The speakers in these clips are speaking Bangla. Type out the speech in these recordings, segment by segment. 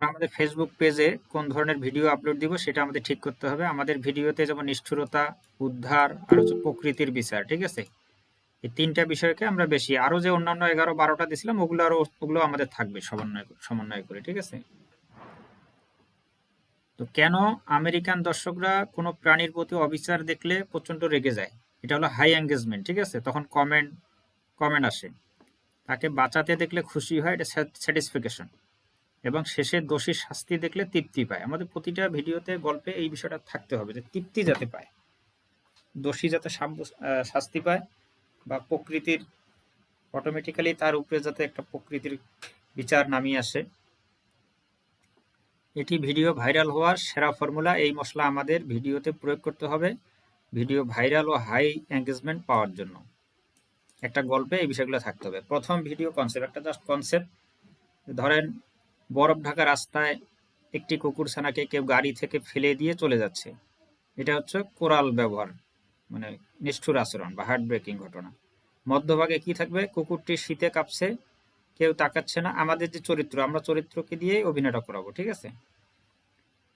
আমরা আমাদের ফেসবুক পেজে কোন ধরনের ভিডিও আপলোড দিব সেটা আমাদের ঠিক করতে হবে। আমাদের ভিডিওতে যেমন নিষ্ঠুরতা, উদ্ধার আর হচ্ছে প্রকৃতির বিচার, ঠিক আছে? এই তিনটা বিষয়কে আমরা বেশি, আরো যে অন্যান্য 11-12টা দিছিলাম ওগুলো আমাদের থাকবে সমন্বয় করে, ঠিক আছে? তো কেন আমেরিকান দর্শকরা কোনো প্রাণীর প্রতি অবিচার দেখলে প্রচন্ড রেগে যায়? এটা হলো হাই এঙ্গেজমেন্ট, ঠিক আছে? তখন কমেন্ট কমেন্ট আসে। তাকে বাঁচাতে দেখলে খুশি হয়, এটা স্যাটিসফিকেশন। এবং শেষে দোষীর শাস্তি দেখলে তৃপ্তি পায়। আমাদের প্রতিটা ভিডিওতে গল্পে এই বিষয়টা থাকতে হবে যে তৃপ্তি যাতে পায়, দোষী যাতে শাস্তি পায়, বা প্রকৃতির অটোমেটিক্যালি তার উপরে যাতে একটা প্রকৃতির বিচার নামিয়ে আসে। এটি ভিডিও ভাইরাল হওয়ার সেরা ফর্মুলা। এই মশলা আমাদের ভিডিওতে প্রয়োগ করতে হবে ভিডিও ভাইরাল ও হাই এঙ্গেজমেন্ট পাওয়ার জন্য। একটা গল্পে এই বিষয়গুলো থাকতে হবে। প্রথম ভিডিও কনসেপ্ট, একটা জাস্ট কনসেপ্ট। ধরেন বরফ ঢাকা রাস্তায় একটি কুকুরছানাকে কেউ গাড়ি থেকে ফেলে দিয়ে চলে যাচ্ছে। এটা হচ্ছে কোরাল ব্যবহার, মানে নিষ্ঠুর আচরণ বা হার্ট ব্রেকিং ঘটনা। মধ্যভাগে কি থাকবে? কুকুরটি শীতে কাঁপছে, কেউ তাকাচ্ছে না। আমাদের যে চরিত্র, আমরা চরিত্রকে দিয়ে অভিনয়টা করাবো, ঠিক আছে?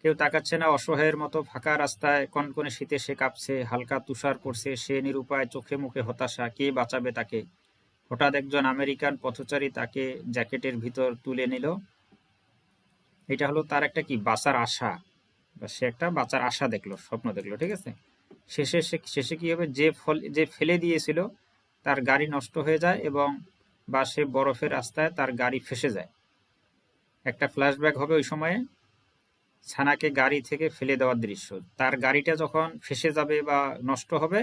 কেউ তাকাচ্ছে না, অসহায়ের মতো ফাঁকা রাস্তায় কনকনে শীতে সে কাঁপছে, হালকা তুষার পড়ছে, সে নিরুপায়, চোখে মুখে হতাশা, কে বাঁচাবে তাকে? হঠাৎ একজন আমেরিকান পথচারী তাকে জ্যাকেটের ভিতর তুলে নিল। এটা হলো তার একটা কি বাঁচার আশা, বা সে একটা বাঁচার আশা দেখলো, স্বপ্ন দেখলো, ঠিক আছে? শেষে কি হবে? যে ফেলে দিয়েছিল তার গাড়ি নষ্ট হয়ে যায়, এবং বা সে বরফের রাস্তায় তার গাড়ি ফেসে যায়। একটা ফ্ল্যাশব্যাক হবে ওই সময়ে ছানাকে গাড়ি থেকে ফেলে দেওয়ার দৃশ্য। তার গাড়িটা যখন ফেসে যাবে বা নষ্ট হবে,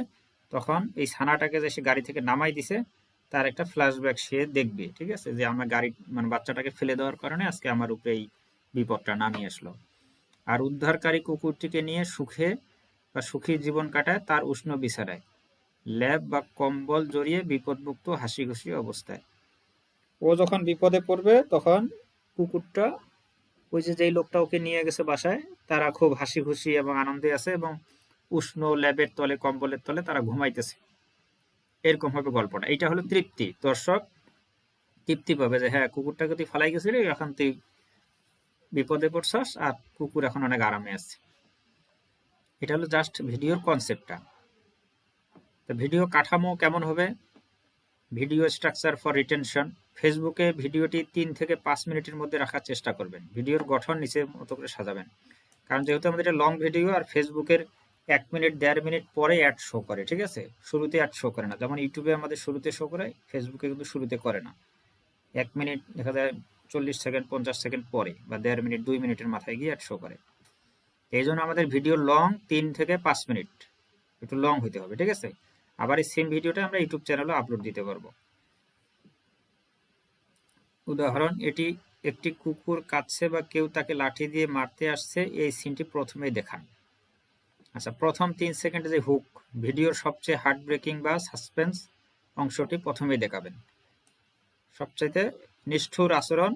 তখন এই ছানাটাকে যে সে গাড়ি থেকে নামাই দিছে তার একটা ফ্ল্যাশব্যাক সে দেখবে, ঠিক আছে? যে আমার গাড়ি, মানে বাচ্চাটাকে ফেলে দেওয়ার কারণে আজকে আমার উপরে এই বিপদটা নামিয়ে আসলো। আর উদ্ধারকারী কুকুরটিকে নিয়ে সুখী জীবন কাটায় তার উষ্ণ বিছানায়, ল্যাব বা কম্বল জড়িয়ে বিপদমুক্ত হাসি খুশি অবস্থায়। ও যখন বিপদে পড়বে তখন কুকুরটা, ওই যে যেই লোকটা ওকে নিয়ে গেছে বাসায়, তারা খুব হাসি খুশি এবং আনন্দে আছে, এবং উষ্ণ ল্যাবের তলে, কম্বলের তলে তারা ঘুমাইতেছে। এরকম হবে গল্পটা। এটা হলো তৃপ্তি। দর্শক তৃপ্তি পাবে যে হ্যাঁ, কুকুরটাকে তুই ফালাই গেছিলি, এখন তুই বিপদে পড়ছস, আর কুকুর এখন অনেক আরামে আছে। এটা হলো জাস্ট ভিডিওর কনসেপ্টটা। তো ভিডিও কাঠামো কেমন হবে? Video structure for retention. ফেসবুকে ভিডিওটি 3 থেকে 5 মিনিটের মধ্যে রাখার চেষ্টা করবেন। ভিডিওর গঠন নিচের মতো করে সাজাবেন। কারণ যেহেতু আমাদের এটা লং ভিডিও, আর ফেসবুকের 1 মিনিট 1.5 মিনিট পরে অ্যাড শো করে, ঠিক আছে? শুরুতে অ্যাড শো করে না। যেমন ইউটিউবে আমাদের শুরুতে শো করে, ফেসবুকে কিন্তু শুরুতে করে না। 1 মিনিট দেখা যায় 40 সেকেন্ড 50 সেকেন্ড পরে, বা 1.5 মিনিট 2 মিনিটের মাথায় গিয়ে অ্যাড শো করে। এই জন্য আমাদের ভিডিও লং 3 থেকে 5 মিনিট, একটু লং হইতে হবে, ঠিক আছে? আবার এই সেম ভিডিওটা আমরা ইউটিউব চ্যানেলে আপলোড দিতে পারবো। উদাহরণ, এটি একটি কুকুর কাঁদছে বা কেউ তাকে লাঠি দিয়ে মারতে আসছে, এই সিনটি প্রথমেই দেখান। আচ্ছা, প্রথম 3 সেকেন্ডে যে হুক, ভিডিওর সবচেয়ে হার্ট ব্রেকিং বা সাসপেন্স অংশটি প্রথমেই দেখাবেন। সবচাইতে নিষ্ঠুর আচরণ,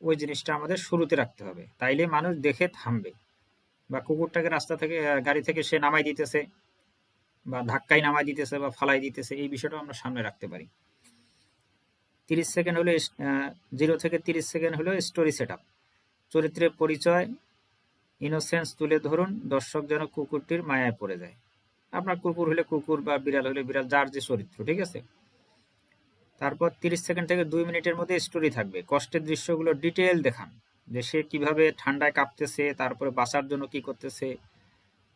ওই জিনিসটা আমাদের শুরুতে রাখতে হবে, তাইলে মানুষ দেখে থামবে। বা কুকুরটাকে রাস্তা থেকে, গাড়ি থেকে সে নামাই দিতেছে, বা ধাক্কাই নামাই দিতেছে, বা ফালাই দিতেছে, এই বিষয়টা আমরা সামনে রাখতে পারি। 30 সেকেন্ড হলো 0 থেকে 30 সেকেন্ড হলো স্টোরি সেট আপ। চরিত্রের পরিচয়, ইনোসেন্স তুলে ধরুন, দর্শক যেন কুকুরটির মায়ায় পড়ে যায়। আপনার কুকুর হলে কুকুর, বা বিড়াল হলে বিড়াল, যার যে চরিত্র, ঠিক আছে? তারপর 30 সেকেন্ড থেকে 2 মিনিটের মধ্যে স্টোরি থাকবে। কষ্টের দৃশ্যগুলো ডিটেল দেখান, যে সে কিভাবে ঠান্ডায় কাঁপতেছে, তারপরে বাঁচার জন্য কি করতেছে,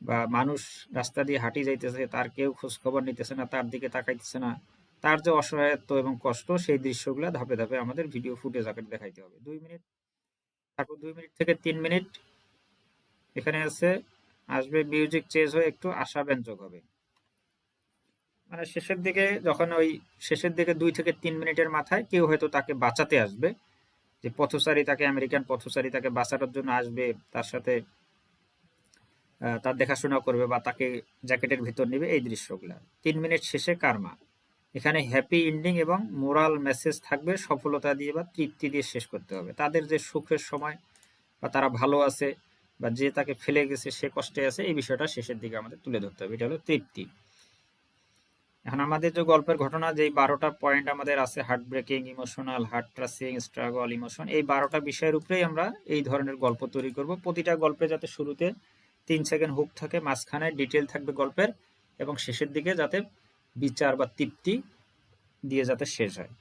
বা মানুষ রাস্তা দিয়ে হাঁটি যাইতেছে, তার কেউ খোঁজ খবর নিতেছে না, তার দিকে তাকাইতেছে না, তার যে অসহায়ত্ব এবং কষ্ট, সেই দৃশ্যগুলো ধাপে ধাপে আমাদের ভিডিও ফুটেজ আকারে দেখাইতে হবে। 2 মিনিট, তারপর 2 মিনিট থেকে 3 মিনিট এখানে আছে, আসবে মিউজিক চেঞ্জ হয়ে একটু আশাব্যঞ্জক হবে। মানে শেষের দিকে, যখন ওই শেষের দিকে 2 থেকে 3 মিনিটের মাথায় কেউ হয়তো তাকে বাঁচাতে আসবে, যে পথচারী তাকে, আমেরিকান পথচারী তাকে বাঁচানোর জন্য আসবে, তার সাথে তার দেখাশোনা করবে, বা তাকে জ্যাকেটের ভিতর নেবে, এই দৃশ্যগুলা। 3 মিনিট শেষে কারমা, এখানে হ্যাপি এন্ডিং এবং মোরাল মেসেজ থাকবে। সফলতা দিয়ে বা তৃপ্তি দিয়ে শেষ করতে হবে। তাদের যে সুখের সময়, বা তারা ভালো আছে, বা যে তাকে ফেলে গেছে সে কষ্টে আছে, এই বিষয়টা শেষের দিকে আমাদের তুলে ধরতে হবে। এটা হলো তৃপ্তি। এখন আমাদের যে গল্পের ঘটনা, যেই 12টা পয়েন্ট আমাদের আছে, heart breaking, emotional, heart touching, struggle, emotion, এই 12টা বিষয়ের উপরেই আমরা এই ধরনের গল্প তৈরি করব। প্রতিটা গল্পে যাতে শুরুতে 3 সেকেন্ড হুক থাকে, মাঝখানে ডিটেল থাকবে গল্পের, এবং শেষের দিকে যাতে বিচার বা তৃপ্তি দিয়ে যাতে শেষ হয়।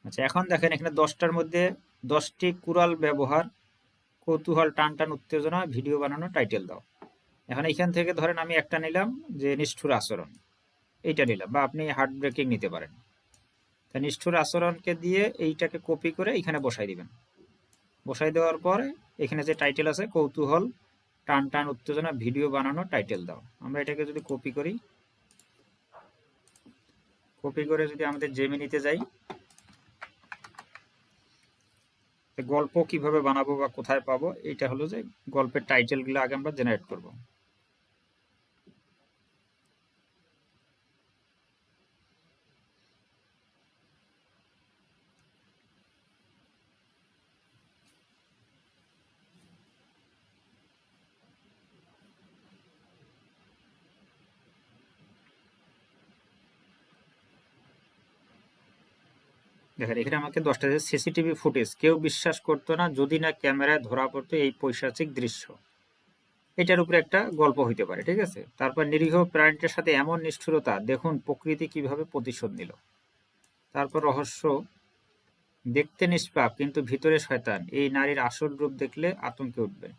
আচ্ছা, এখন দেখেন এখানে 10টার মধ্যে 10টি কুরাল ব্যবহার, কৌতূহল, টান টান, উত্তেজনা, ভিডিও বানানো, টাইটেল দাও। এখন এখান থেকে ধরেন আমি একটা নিলাম যে নিষ্ঠুর আচরণ, এইটা নিলাম, বা আপনি হার্ট ব্রেকিং নিতে পারেন। তা নিষ্ঠুর আচরণকে দিয়ে এইটাকে কপি করে এখানে বসাই দিবেন। বসাই দেওয়ার পরে এখানে যে টাইটেল আছে, কৌতূহল, টান টান, উত্তেজনা, ভিডিও বানানো, টাইটেল দাও। আমরা এটাকে যদি কপি করি, কপি করে যদি আমাদের জেমিনিতে যাই, গল্প কিভাবে বানাবো বা কোথায় পাবো, এটা হলো যে গল্পের টাইটেলগুলো আগে আমরা জেনারেট করব। দেখেন এখানে আমাকে 10টা সিসিটিভি ফুটেজ, কেউ বিশ্বাস করতো না যদি না ক্যামেরায় ধরা পড়তো এই পৈশাচিক দৃশ্য, এটার উপরে একটা গল্প হইতে পারে, ঠিক আছে। তারপর নিরীহ প্রাণীটার সাথে এমন নিষ্ঠুরতা, দেখুন প্রকৃতি কিভাবে প্রতিশোধ নিল। তারপর রহস্য, দেখতে নিষ্পাপ কিন্তু ভিতরে শয়তান, এই নারীর আসল রূপ দেখলে আতঙ্কে উঠবে।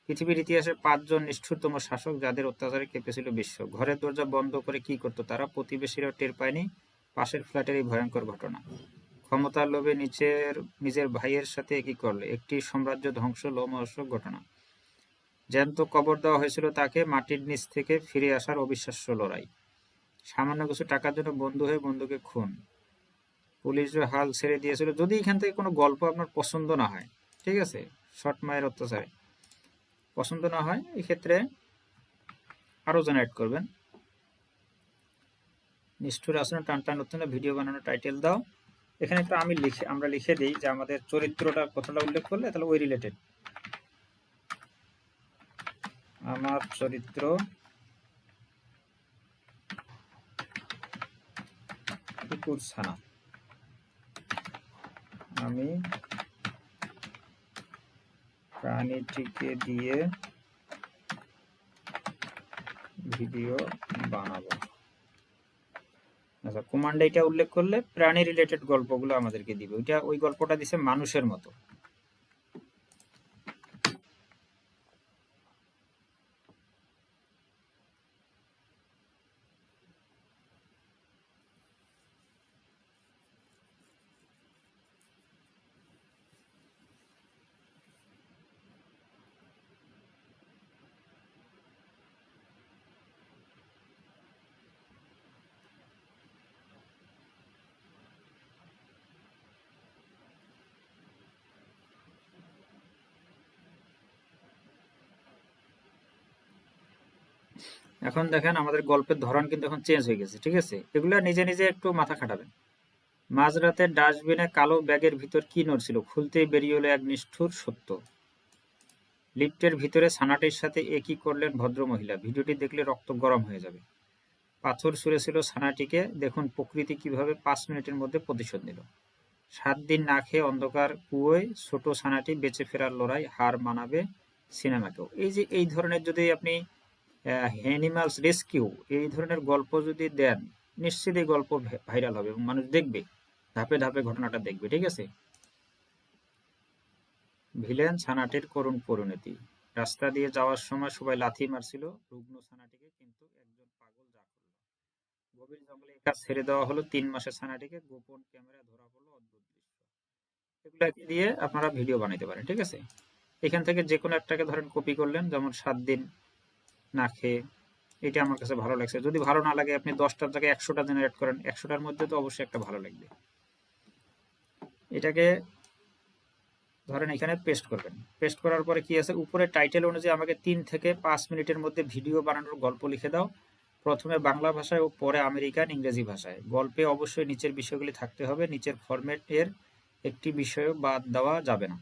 পৃথিবীর ইতিহাসে 5 জন নিষ্ঠুরতম শাসক যাদের অত্যাচারে কেঁপেছিল বিশ্ব। ঘরের দরজা বন্ধ করে কি করতো তারা, প্রতিবেশীরাও টের পায়নি। পাশের ফ্ল্যাটের এই ভয়ঙ্কর ঘটনা। ক্ষমতার লোভে নিজের ভাইয়ের সাথে একই করলে, একটি সাম্রাজ্য ধ্বংস, লোমহর্ষক ঘটনা। জ্যান্ত কবর দেওয়া হয়েছিল তাকে, মাটির নিচ থেকে ফিরে আসার অবিশ্বাস্য লড়াই। সামান্য কিছু টাকার জন্য বন্ধু হয়ে বন্ধুকে খুন। পুলিশও হাল ছেড়ে দিয়েছিল। যদি এখান থেকে কোনো গল্প আপনার পছন্দ না হয়, ঠিক আছে, শর্ট মায়ের অত্যাচারে পছন্দ না হয়, এক্ষেত্রে আরো জেনারেট করবেন। নিষ্ঠুর আচরণ, টান টান, উত্তেজনা, ভিডিও বানানো, টাইটেল দাও। এখানে একটু আমরা লিখে দিই যে আমাদের চরিত্রটা কতটা উল্লেখ করলে তাহলে ওই রিলেটেড। আমার চরিত্র কুকুর ছানা, আমি প্রাণীটিকে দিয়ে ভিডিও বানাবো। আচ্ছা, কমান্ডে এটা উল্লেখ করলে প্রাণী রিলেটেড গল্পগুলো আমাদেরকে দিবে। ওই গল্পটা দিছে মানুষের মতো। এখন দেখেন আমাদের গল্পের ধরন কিন্তু এখন চেঞ্জ হয়ে গেছে, ঠিক আছে। এগুলো নিজে নিজে একটু মাথা খাটাবেন। মাঝরাতে ডাস্টবিনে কালো ব্যাগের ভিতর কি নড়ছিল, খুলতেই বেরিয়ে এলো এক নিষ্ঠুর সত্য। লিফটের ভিতরে ছানাটির সাথে একই করলেন ভদ্রমহিলা, ভিডিওটি দেখলে রক্ত গরম হয়ে যাবে। পাথর ছুঁড়েছিল ছানাটিকে, দেখুন প্রকৃতি কিভাবে 5 মিনিটের মধ্যে প্রতিশোধ নিল। 7 দিন না খেয়ে অন্ধকার কুয়োয় ছোট ছানাটি বেঁচে ফেরার লড়াই, হার মানাবে সিনেমাকেও। এই যে এই ধরনের যদি আপনি অ্যানিমালস রেস্কিউ এই ধরনের গল্প যদি দেন, নিশ্চিত এই গল্প ভাইরাল হবে এবং মানুষ দেখবে, ধাপে ধাপে ঘটনাটা দেখবে, ঠিক আছে। ভিলেন ছানাটির করুণ পরিণতি, রাস্তা দিয়ে যাওয়ার সময় সবাই লাথি মারছিল রুগ্ন ছানাটিকে, কিন্তু একজন পাগল যা করলো। গভীর জঙ্গলে একা ছেড়ে দেওয়া হলো 3 মাসের ছানাটিকে, গোপন ক্যামেরা ধরা পড়লো অদ্ভুত দৃশ্য। এগুলো দিয়ে আপনারা ভিডিও বানাইতে পারেন, ঠিক আছে। এখান থেকে যে কোনো একটাকে ধরেন কপি করলেন, যেমন 7 দিন না খেয়ে, এটা আমার কাছে ভালো লাগছে। যদি ভালো না লাগে আপনি 10টার জায়গায় 100টা জেনারেট করেন, 100টার মধ্যে তো অবশ্যই একটা ভালো লাগবে। এটাকে ধরেন এখানে পেস্ট করবেন। পেস্ট করার পরে কি আছে, উপরে টাইটেল অনুযায়ী আমাকে 3 থেকে 5 মিনিটের মধ্যে ভিডিও বানানোর গল্প লিখে দাও, প্রথমে বাংলা ভাষায় ও পরে আমেরিকান ইংরেজি ভাষায়। গল্পে অবশ্যই নিচের বিষয়গুলি থাকতে হবে, নিচের ফরম্যাটের একটি বিষয়ও বাদ দেওয়া যাবে না।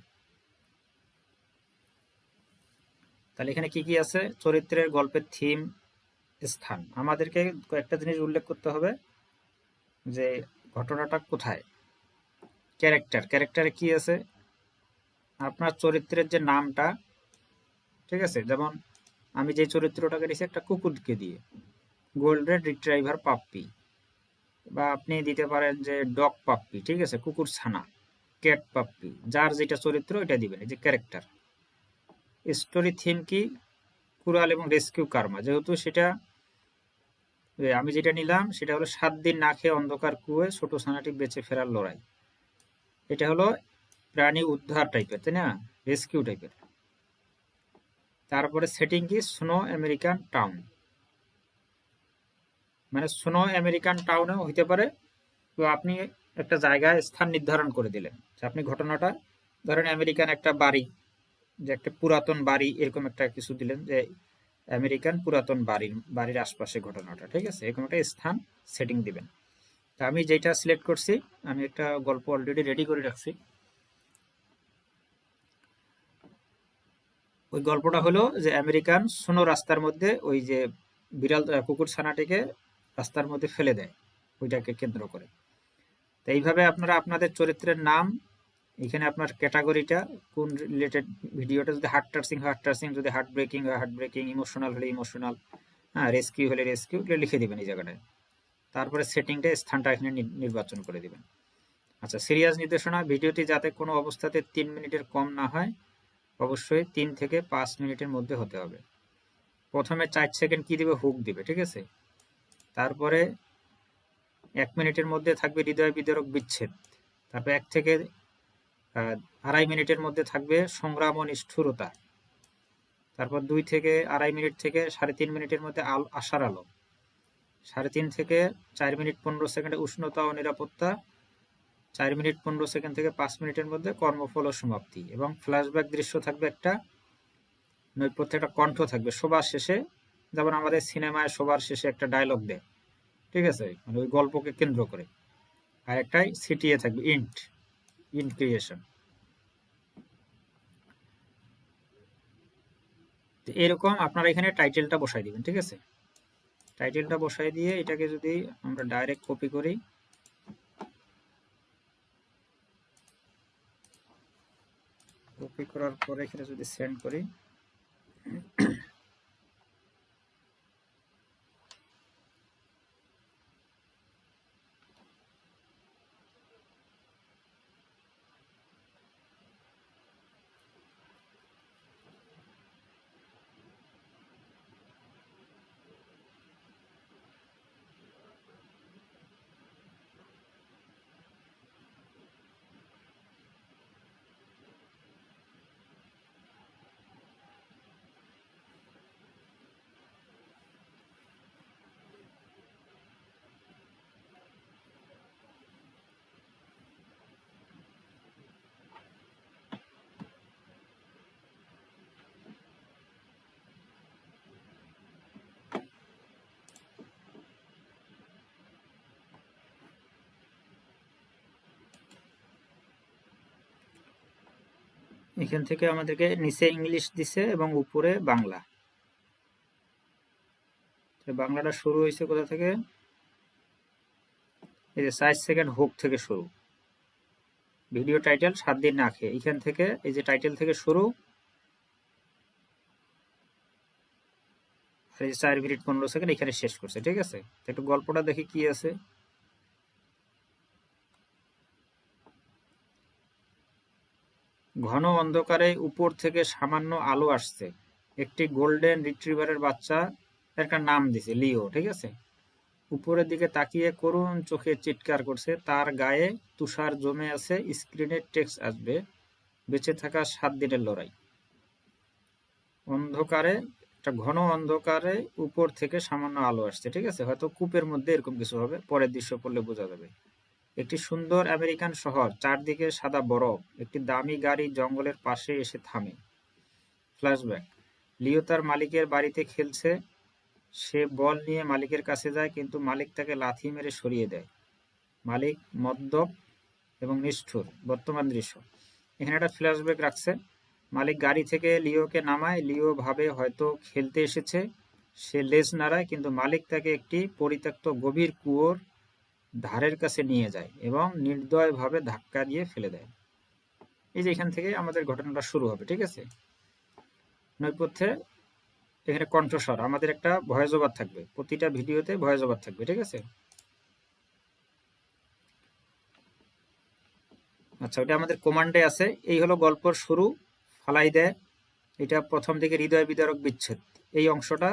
তাহলে এখানে কি কি আছে, চরিত্রের গল্পের থিম, স্থান। আমাদেরকে কয়েকটা জিনিস উল্লেখ করতে হবে যে ঘটনাটা কোথায়। ক্যারেক্টারে কি আছে, আপনার চরিত্রের যে নামটা, ঠিক আছে, যেমন আমি যে চরিত্রটাকে দিয়েছি একটা কুকুরকে দিয়ে, গোল্ডেন রিট্রাইভার পাপ্পি, বা আপনি দিতে পারেন যে ডগ পাপ্পি, ঠিক আছে, কুকুর ছানা, ক্যাট পাপ্পি, যার যেটা চরিত্র এটা দিবেন। এই যে ক্যারেক্টার। স্টোরি থিম কি, কুরাল এবং রেস্কিউ কার্মা, যেহেতু সেটা আমি যেটা নিলাম সেটা হলো 7 দিন না খেয়ে অন্ধকার কুয়োয় ছোট ছানাটি বেঁচে ফেরার লড়াই। এটা হলো প্রাণী উদ্ধার টাইপের, তাই না, রেস্কিউ টাইপের। তারপরে সেটিং কি, স্নো আমেরিকান টাউন, মানে স্নো আমেরিকান টাউনেও হইতে পারে। তো আপনি একটা জায়গায় স্থান নির্ধারণ করে দিলেন যে আপনি ঘটনাটা, ধরেন আমেরিকান একটা বাড়ি, যে একটা পুরাতন বাড়ি, এরকম একটা কিছু দিলেন যে আমেরিকান পুরাতন বাড়ির আশপাশে ঘটনাটা, ঠিক আছে, এরকম একটা স্থান সেটিং দিবেন। তা আমি যেটা সিলেক্ট করছি, আমি একটা গল্প অলরেডি রেডি করে রাখছি। ওই গল্পটা হলো যে আমেরিকান সোনো রাস্তার মধ্যে ওই যে বিড়াল কুকুর ছানাটিকে রাস্তার মধ্যে ফেলে দেয়, ওইটাকে কেন্দ্র করে। তো এইভাবে আপনারা আপনাদের চরিত্রের নাম, এখানে আপনার ক্যাটাগরিটা কোন রিলেটেড, ভিডিওটা যদি হার্ট টাচিং, যদি হার্ট ব্রেকিং হয় হার্ট ব্রেকিং, ইমোশনাল হলে ইমোশনাল, হ্যাঁ, রেস্কিউ হলে রেস্কিউ, এগুলো লিখে দিবেন এই জায়গাটায়। তারপরে সেটিংটা, স্থানটা এখানে নির্বাচন করে দিবেন। আচ্ছা, সিরিয়াস নির্দেশনা, ভিডিওটি যাতে কোনো অবস্থাতে 3 মিনিটের কম না হয়, অবশ্যই 3 থেকে 5 মিনিটের মধ্যে হতে হবে। প্রথমে 4 সেকেন্ড কি দিবে, হুক দিবে, ঠিক আছে। তারপরে 1 মিনিটের মধ্যে থাকবে হৃদয় বিদারক বিচ্ছেদ। তারপর 1 থেকে 2.5 মিনিটের মধ্যে থাকবে সংগ্রাম ও নিষ্ঠুরতা। তারপর 2 থেকে 2.5 মিনিট থেকে 3.5 মিনিটের মধ্যে আশার আলো। 3.5 থেকে 4 মিনিট 15 সেকেন্ডে উষ্ণতা ও নিরাপত্তা। 4 মিনিট 15 সেকেন্ড থেকে 5 মিনিটের মধ্যে কর্মফল ও সমাপ্তি। এবং ফ্ল্যাশব্যাক দৃশ্য থাকবে একটা, নৈপথ্যে একটা কণ্ঠ থাকবে সবার শেষে, যেমন আমাদের সিনেমায় সবার শেষে একটা ডায়লগ দেয়, ঠিক আছে, মানে ওই গল্পকে কেন্দ্র করে। আর একটাই সিটিএ থাকবে, ইন্ট ক্রিয়েশন। এরকম আপনারা এখানে টাইটেলটা বসাই দিবেন, ঠিক আছে। টাইটেলটা বসাই দিয়ে এটাকে যদি আমরা ডাইরেক্ট কপি করি, কপি করার পরে এখানে যদি সেন্ড করি, এখান থেকে আমাদেরকে নিচে ইংলিশ দিছে এবং উপরে বাংলা। বাংলাটা শুরু হয়েছে কোথা থেকে, এই যে 4 সেকেন্ড হুক থেকে শুরু, ভিডিও টাইটেল 7 দিন না খেয়ে, এখান থেকে এই যে টাইটেল থেকে শুরু, আর এই 4 মিনিট 15 সেকেন্ড এখানে শেষ করছে, ঠিক আছে। একটু গল্পটা দেখি কি আছে। ঘন অন্ধকারে উপর থেকে সামান্য আলো আসছে, একটি গোল্ডেন রিট্রিভারের বাচ্চা, একটা নাম দিছে লিও, ঠিক আছে, উপরের দিকে তাকিয়ে করুণ চোখে চিৎকার করছে, তার গায়ে তুষার জমে আছে, স্ক্রিনে টেক্সট আসবে, বেঁচে থাকা 7 দিনের লড়াই। অন্ধকারে, একটা ঘন অন্ধকারে উপর থেকে সামান্য আলো আসছে, ঠিক আছে, হয়তো কূপের মধ্যে এরকম কিছু হবে, পরের দৃশ্য পড়লে বোঝা যাবে। একটি সুন্দর আমেরিকান শহর, চারদিকে সাদা বরফ, একটি দামি গাড়ি জঙ্গলের পাশে এসে থামে। ফ্ল্যাশব্যাক, লিও তার মালিকের বাড়িতে খেলছে, সে বল নিয়ে মালিকের কাছে যায় কিন্তু মালিক তাকে লাথি মেরে সরিয়ে দেয়। মালিক মদ্যপ এবং নিষ্ঠুর। বর্তমান দৃশ্য, এখানে একটা ফ্ল্যাশব্যাক রাখছে। মালিক গাড়ি থেকে লিওকে নামায়, লিও ভাবে হয়তো খেলতে এসেছে, সে লেজ নাড়ায়, কিন্তু মালিক তাকে একটি পরিত্যক্ত গভীর কুয়োর ধারের কাছে নিয়ে যায় এবং নির্দয়ভাবে ধাক্কা দিয়ে ফেলে দেয়। এই যে এখান থেকে আমাদের ঘটনাটা শুরু হবে, ঠিক আছে। নৈপথ্যে এখানে কণ্ঠস্বর, আমাদের একটা ভয়েস ওভার থাকবে, প্রতিটা ভিডিওতে ভয়েস ওভার থাকবে, ঠিক আছে। আচ্ছা, ওটা আমাদের কমান্ডে আছে। এই হলো গল্পর শুরু, ফালাই দেয়, এটা প্রথম দিকে হৃদয় বিদারক বিচ্ছেদ, এই অংশটা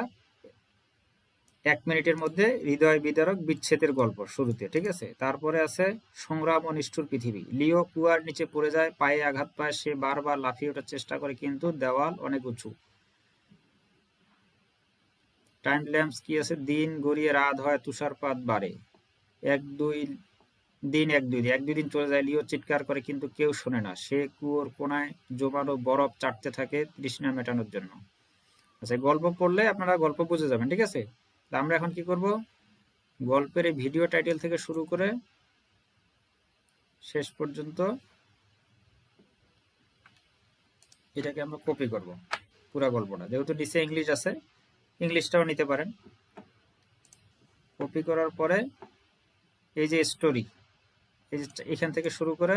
1 মিনিটের মধ্যে হৃদয় বিদারক বিচ্ছেদের গল্প শুরুতে, ঠিক আছে। তারপরে আছে সংগ্রাম ও নিষ্ঠুর পৃথিবী। লিও কুয়ার নিচে পড়ে যায়, পায়ে আঘাত পায়, সে বারবার লাফিয়ে ওঠার চেষ্টা করে কিন্তু দেওয়াল অনেক উঁচু। টাইম ল্যাম্পস কি আছে, দিন গড়িয়ে রাত হয়, তুষারপাত বাড়ে, 1-2 দিন চলে যায়, লিও চিৎকার করে কিন্তু কেউ শোনে না, সে কুয়োর কোনায় জমানো বরফ চাটতে থাকে তৃষ্ণা মেটানোর জন্য। আচ্ছা, গল্প পড়লে আপনারা গল্প বুঝে যাবেন, ঠিক আছে। আমরা এখন কি করব, গল্পের এই ভিডিও টাইটেল থেকে শুরু করে শেষ পর্যন্ত এটাকে আমরা কপি করব, পুরো গল্পটা, যেহেতু নিচে ইংলিশ আছে, ইংলিশটাও নিতে পারেন। কপি করার পরে এই যে স্টোরি, এই যে এখান থেকে শুরু করে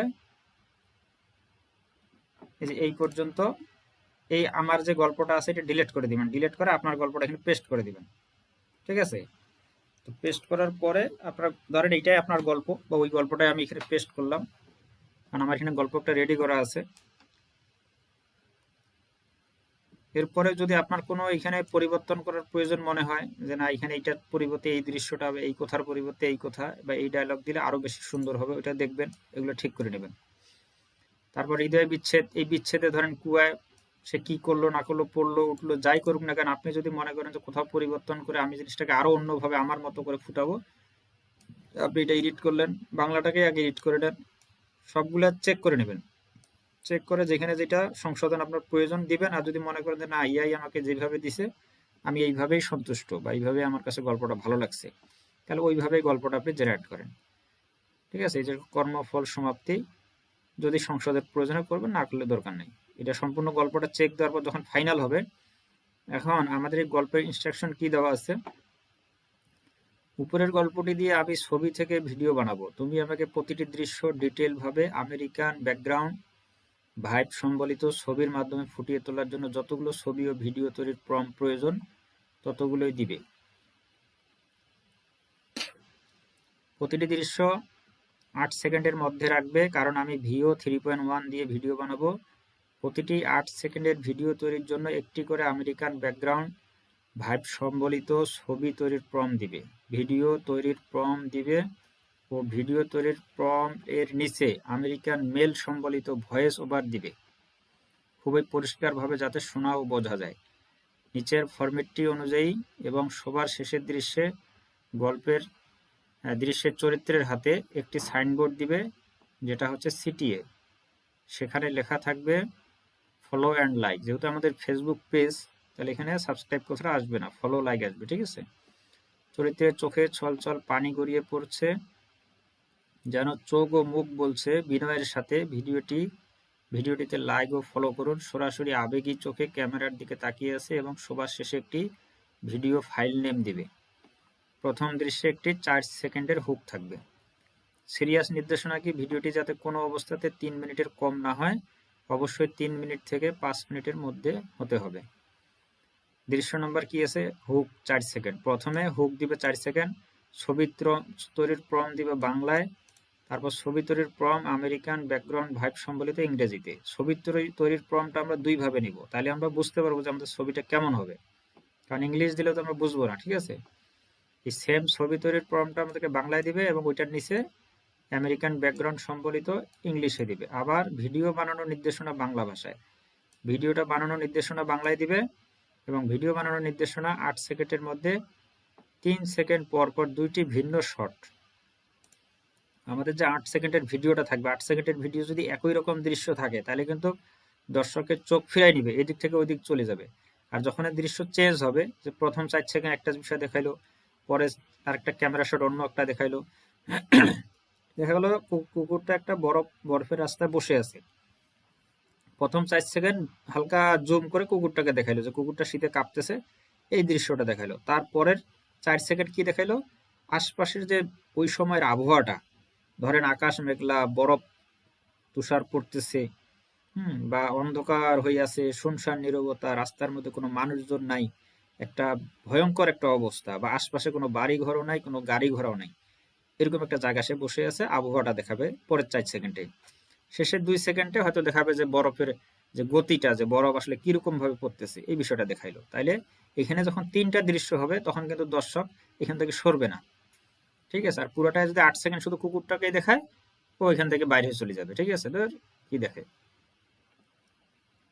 এই যে এই পর্যন্ত, এই আমার যে গল্পটা আছে এটা ডিলিট করে দিবেন, ডিলিট করে আপনার গল্পটা এখানে পেস্ট করে দিবেন, ঠিক আছে। তো পেস্ট করার পরে আপনার ধরেন এইটাই আপনার গল্প, বা ওই গল্পটাই আমি এখানে পেস্ট করলাম, কারণ আমার এখানে গল্পটা রেডি করা আছে। এরপরে যদি আপনার কোনো এখানে পরিবর্তন করার প্রয়োজন মনে হয়, যে না এখানে এইটার পরিবর্তে এই দৃশ্যটা হবে, এই কথার পরিবর্তে এই কথা বা এই ডায়লগ দিলে আরো বেশি সুন্দর হবে, ওইটা দেখবেন, এগুলো ঠিক করে নেবেন। তারপর হৃদয় বিচ্ছেদ, এই বিচ্ছেদে ধরেন কুয়ায় সে কি করলো না করলো, পড়লো উঠলো, যাই করুক না কেন, আপনি যদি মনে করেন যে কোথাও পরিবর্তন করে আমি জিনিসটাকে আরো অন্যভাবে আমার মতো করে ফুটাবো, আপনি এটা এডিট করলেন, বাংলাটাকে আগে এডিট করে নেন, সবগুলা চেক করে নেবেন, চেক করে যেখানে যেটা সংশোধন আপনার প্রয়োজন দিবেন। আর যদি মনে করেন যে না ইয়াই আমাকে যেভাবে দিছে আমি এইভাবেই সন্তুষ্ট, বা এইভাবে আমার কাছে গল্পটা ভালো লাগছে, তাহলে ওইভাবেই গল্পটা আপনি জেনারেট করেন, ঠিক আছে। এই যে কর্মফল সমাপ্তি, যদি সংশোধনের প্রয়োজনে করবেন, না করলে দরকার নেই। এটা সম্পূর্ণ গল্পটা চেক দেওয়ার পর যখন ফাইনাল হবে, এখন আমাদের এই গল্পের ইনস্ট্রাকশন কি দেওয়া আছে, উপরের গল্পটি দিয়ে আমি ছবি থেকে ভিডিও বানাবো, তুমি আমাকে প্রতিটি দৃশ্য ডিটেল ভাবে আমেরিকান ব্যাকগ্রাউন্ড ভাইব সম্বলিত ছবির মাধ্যমে ফুটিয়ে তোলার জন্য যতগুলো ছবি ও ভিডিও তৈরির প্রয়োজন ততগুলোই দিবে। প্রতিটি দৃশ্য 8 সেকেন্ডের মধ্যে রাখবে, কারণ আমি ভিও 3.1 দিয়ে ভিডিও বানাবো। প্রতিটি 8 সেকেন্ডের ভিডিও তৈরির জন্য একটি করে আমেরিকান ব্যাকগ্রাউন্ড ভাইব সম্বলিত ছবি তৈরির প্রম্পট দিবে। ভিডিও তৈরির প্রম্পট দিবে ও ভিডিও তৈরির প্রম্পট এর নিচে আমেরিকান মেল সম্বলিত ভয়েস ওভার দিবে, খুবই পরিষ্কারভাবে যাতে শোনা ও বোঝা যায়। নিচের ফরম্যাটটি অনুযায়ী এবং সবার শেষের গল্পের দৃশ্যের চরিত্রের হাতে একটি সাইনবোর্ড দিবে, যেটা হচ্ছে সিটিএ। সেখানে লেখা থাকবে ফলো অ্যান্ড লাইক, যেহেতু আমাদের ফেসবুক পেজ, তাহলে এখানে সাবস্ক্রাইব কথাটা আসবে না, ফলো লাইক আসবে, ঠিক আছে। চরিত্রের চোখে ছলছল পানি গড়িয়ে পড়ছে, যেন চোখ ও মুখ বলছে বিনয়ের সাথে ভিডিওটিতে লাইক ও ফলো করুন। সরাসরি আবেগী চোখে ক্যামেরার দিকে তাকিয়ে আছে এবং সবার শেষে একটি ভিডিও ফাইল নেম দিবে। প্রথম দৃশ্যে একটি 4 সেকেন্ডের হুক থাকবে। সিরিয়াস নির্দেশনা কি, ভিডিওটি যাতে কোনো অবস্থাতে 3 মিনিটের কম না হয়, অবশ্যই 3 মিনিট থেকে 5 মিনিটের মধ্যে হতে হবে। দৃশ্য নম্বর কি আছে, হুক 4 সেকেন্ড, প্রথমে হুক দিবে 4 সেকেন্ড, ছবি তৈরির প্রম্পট দিবে বাংলায়, তারপর ছবি তৈরির প্রম্পট আমেরিকান ব্যাকগ্রাউন্ড ভাইব সম্বলিত ইংরেজিতে। ছবি তৈরির প্রম্পট আমরা দুই ভাবে নিব, তাহলে আমরা বুঝতে পারবো যে আমাদের ছবিটা কেমন হবে, কারণ ইংলিশ দিলে তো আমরা বুঝবো না, ঠিক আছে। এই সেম ছবি তৈরির প্রম্পটটা আমাদেরকে বাংলায় দিবে এবং ওইটার নিচে আমেরিকান ব্যাকগ্রাউন্ড সম্বলিত ইংলিশে দিবে। আবার ভিডিও বানানোর নির্দেশনা বাংলা ভাষায়, ভিডিওটা বানানোর নির্দেশনা বাংলায় দিবে এবং ভিডিও বানানোর নির্দেশনা 8 সেকেন্ডের মধ্যে 3 সেকেন্ড পর পর দুইটি ভিন্ন শট। আমাদের যে 8 সেকেন্ডের ভিডিওটা থাকবে, 8 সেকেন্ডের ভিডিও যদি একই রকম দৃশ্য থাকে, তাহলে কিন্তু দর্শকের চোখ ফিরাই নিবে, এদিক থেকে ওই দিক চলে যাবে। আর যখন এই দৃশ্য চেঞ্জ হবে, যে প্রথম 4 সেকেন্ড একটা বিষয় দেখাইলো, পরে আরেকটা ক্যামেরা শট অন্য একটা দেখাইলো, দেখা গেল কুকুরটা একটা বরফের রাস্তায় বসে আছে, প্রথম 4 সেকেন্ড হালকা জুম করে কুকুরটাকে দেখাইলো যে কুকুরটা শীতে কাঁপতেছে, এই দৃশ্যটা দেখাইলো। তারপরের 4 সেকেন্ড কি দেখাইলো, আশপাশের যে ওই সময়ের আবহাওয়াটা, ধরেন আকাশ মেঘলা, বরফ তুষার পড়তেছে, বা অন্ধকার হইয়াছে, শুনশান নীরবতা, রাস্তার মধ্যে কোনো মানুষজন নাই, একটা ভয়ঙ্কর একটা অবস্থা, বা আশপাশে কোনো বাড়ি ঘরও নাই, কোনো গাড়ি ঘোড়াও নাই, এরকম একটা জায়গা সে বসে আছে, আবহাওয়াটা দেখাবে পরের 4 সেকেন্ডে। শেষের 2 সেকেন্ডে হয়তো দেখাবে যে বরফের যে গতিটা, যে বরফ আসলে কিরকম ভাবে পড়তেছে, এই বিষয়টা দেখাইলো। তাইলে এখানে যখন 3টা দৃশ্য হবে তখন কিন্তু দর্শক এখান থেকে সরবে না, ঠিক আছে। আর পুরোটা যদি 8 সেকেন্ড শুধু কুকুরটাকেই দেখায়, ও এখান থেকে বাইরে চলে যাবে, ঠিক আছে। ধর কি দেখে,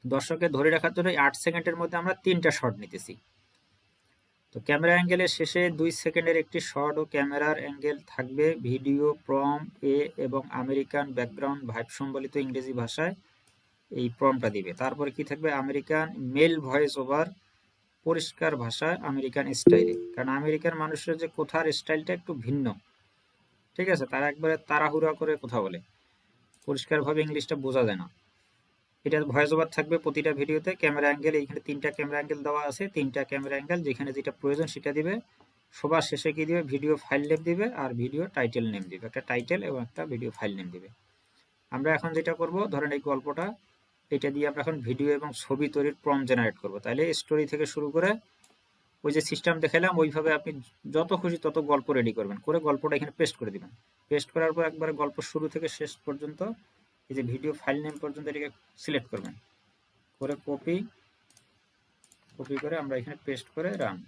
দর্শককে ধরে রাখার জন্য 8 সেকেন্ডের মধ্যে আমরা 3টা শট নিতেছি। তো ক্যামেরা অ্যাঙ্গেলের শেষে 2 সেকেন্ডের একটি শট ও ক্যামেরার অ্যাঙ্গেল থাকবে ভিডিও প্রম এ এবং আমেরিকান ব্যাকগ্রাউন্ড ভাইব সম্বলিত ইংরেজি ভাষায় এই প্রমটা দিবে। তারপরে কি থাকবে, আমেরিকান মেল ভয়েস ওভার, পরিষ্কার ভাষায় আমেরিকান স্টাইলে, কারণ আমেরিকার মানুষের যে কথার স্টাইলটা একটু ভিন্ন, ঠিক আছে। তারা একবারে তাড়াহুড়া করে কথা বলে, পরিষ্কারভাবে ইংলিশটা বোঝা যায় না। এটা ভয়েস ওভার থাকবে প্রতিটা ভিডিওতে। ক্যামেরা অ্যাঙ্গেল, এইখানে 3টা ক্যামেরা অ্যাঙ্গেল দেওয়া আছে, 3টা ক্যামেরা অ্যাঙ্গেল, যেখানে যেটা প্রয়োজন সেটা দিবে। সবার শেষে কি দিবে, ভিডিও ফাইল নেম দিবে আর ভিডিও টাইটেল নেম দিবে, একটা টাইটেল এবং একটা ভিডিও ফাইল নেম দিবে। আমরা এখন যেটা করব, ধরেন এই গল্পটা, এটা দিয়ে আমরা এখন ভিডিও এবং ছবি তৈরির প্রম্পট জেনারেট করব। তাহলে স্টোরি থেকে শুরু করে ওই যে সিস্টেম দেখালাম, ওইভাবে আপনি যত খুশি তত গল্প রেডি করবেন, করে গল্পটা এখানে পেস্ট করে দিবেন। পেস্ট করার পর একবারে গল্প শুরু থেকে শেষ পর্যন্ত এই যে ভিডিও ফাইল নেম পর্যন্ত এটাকে সিলেক্ট করবেন, করে কপি করে আমরা এখানে পেস্ট করে রান।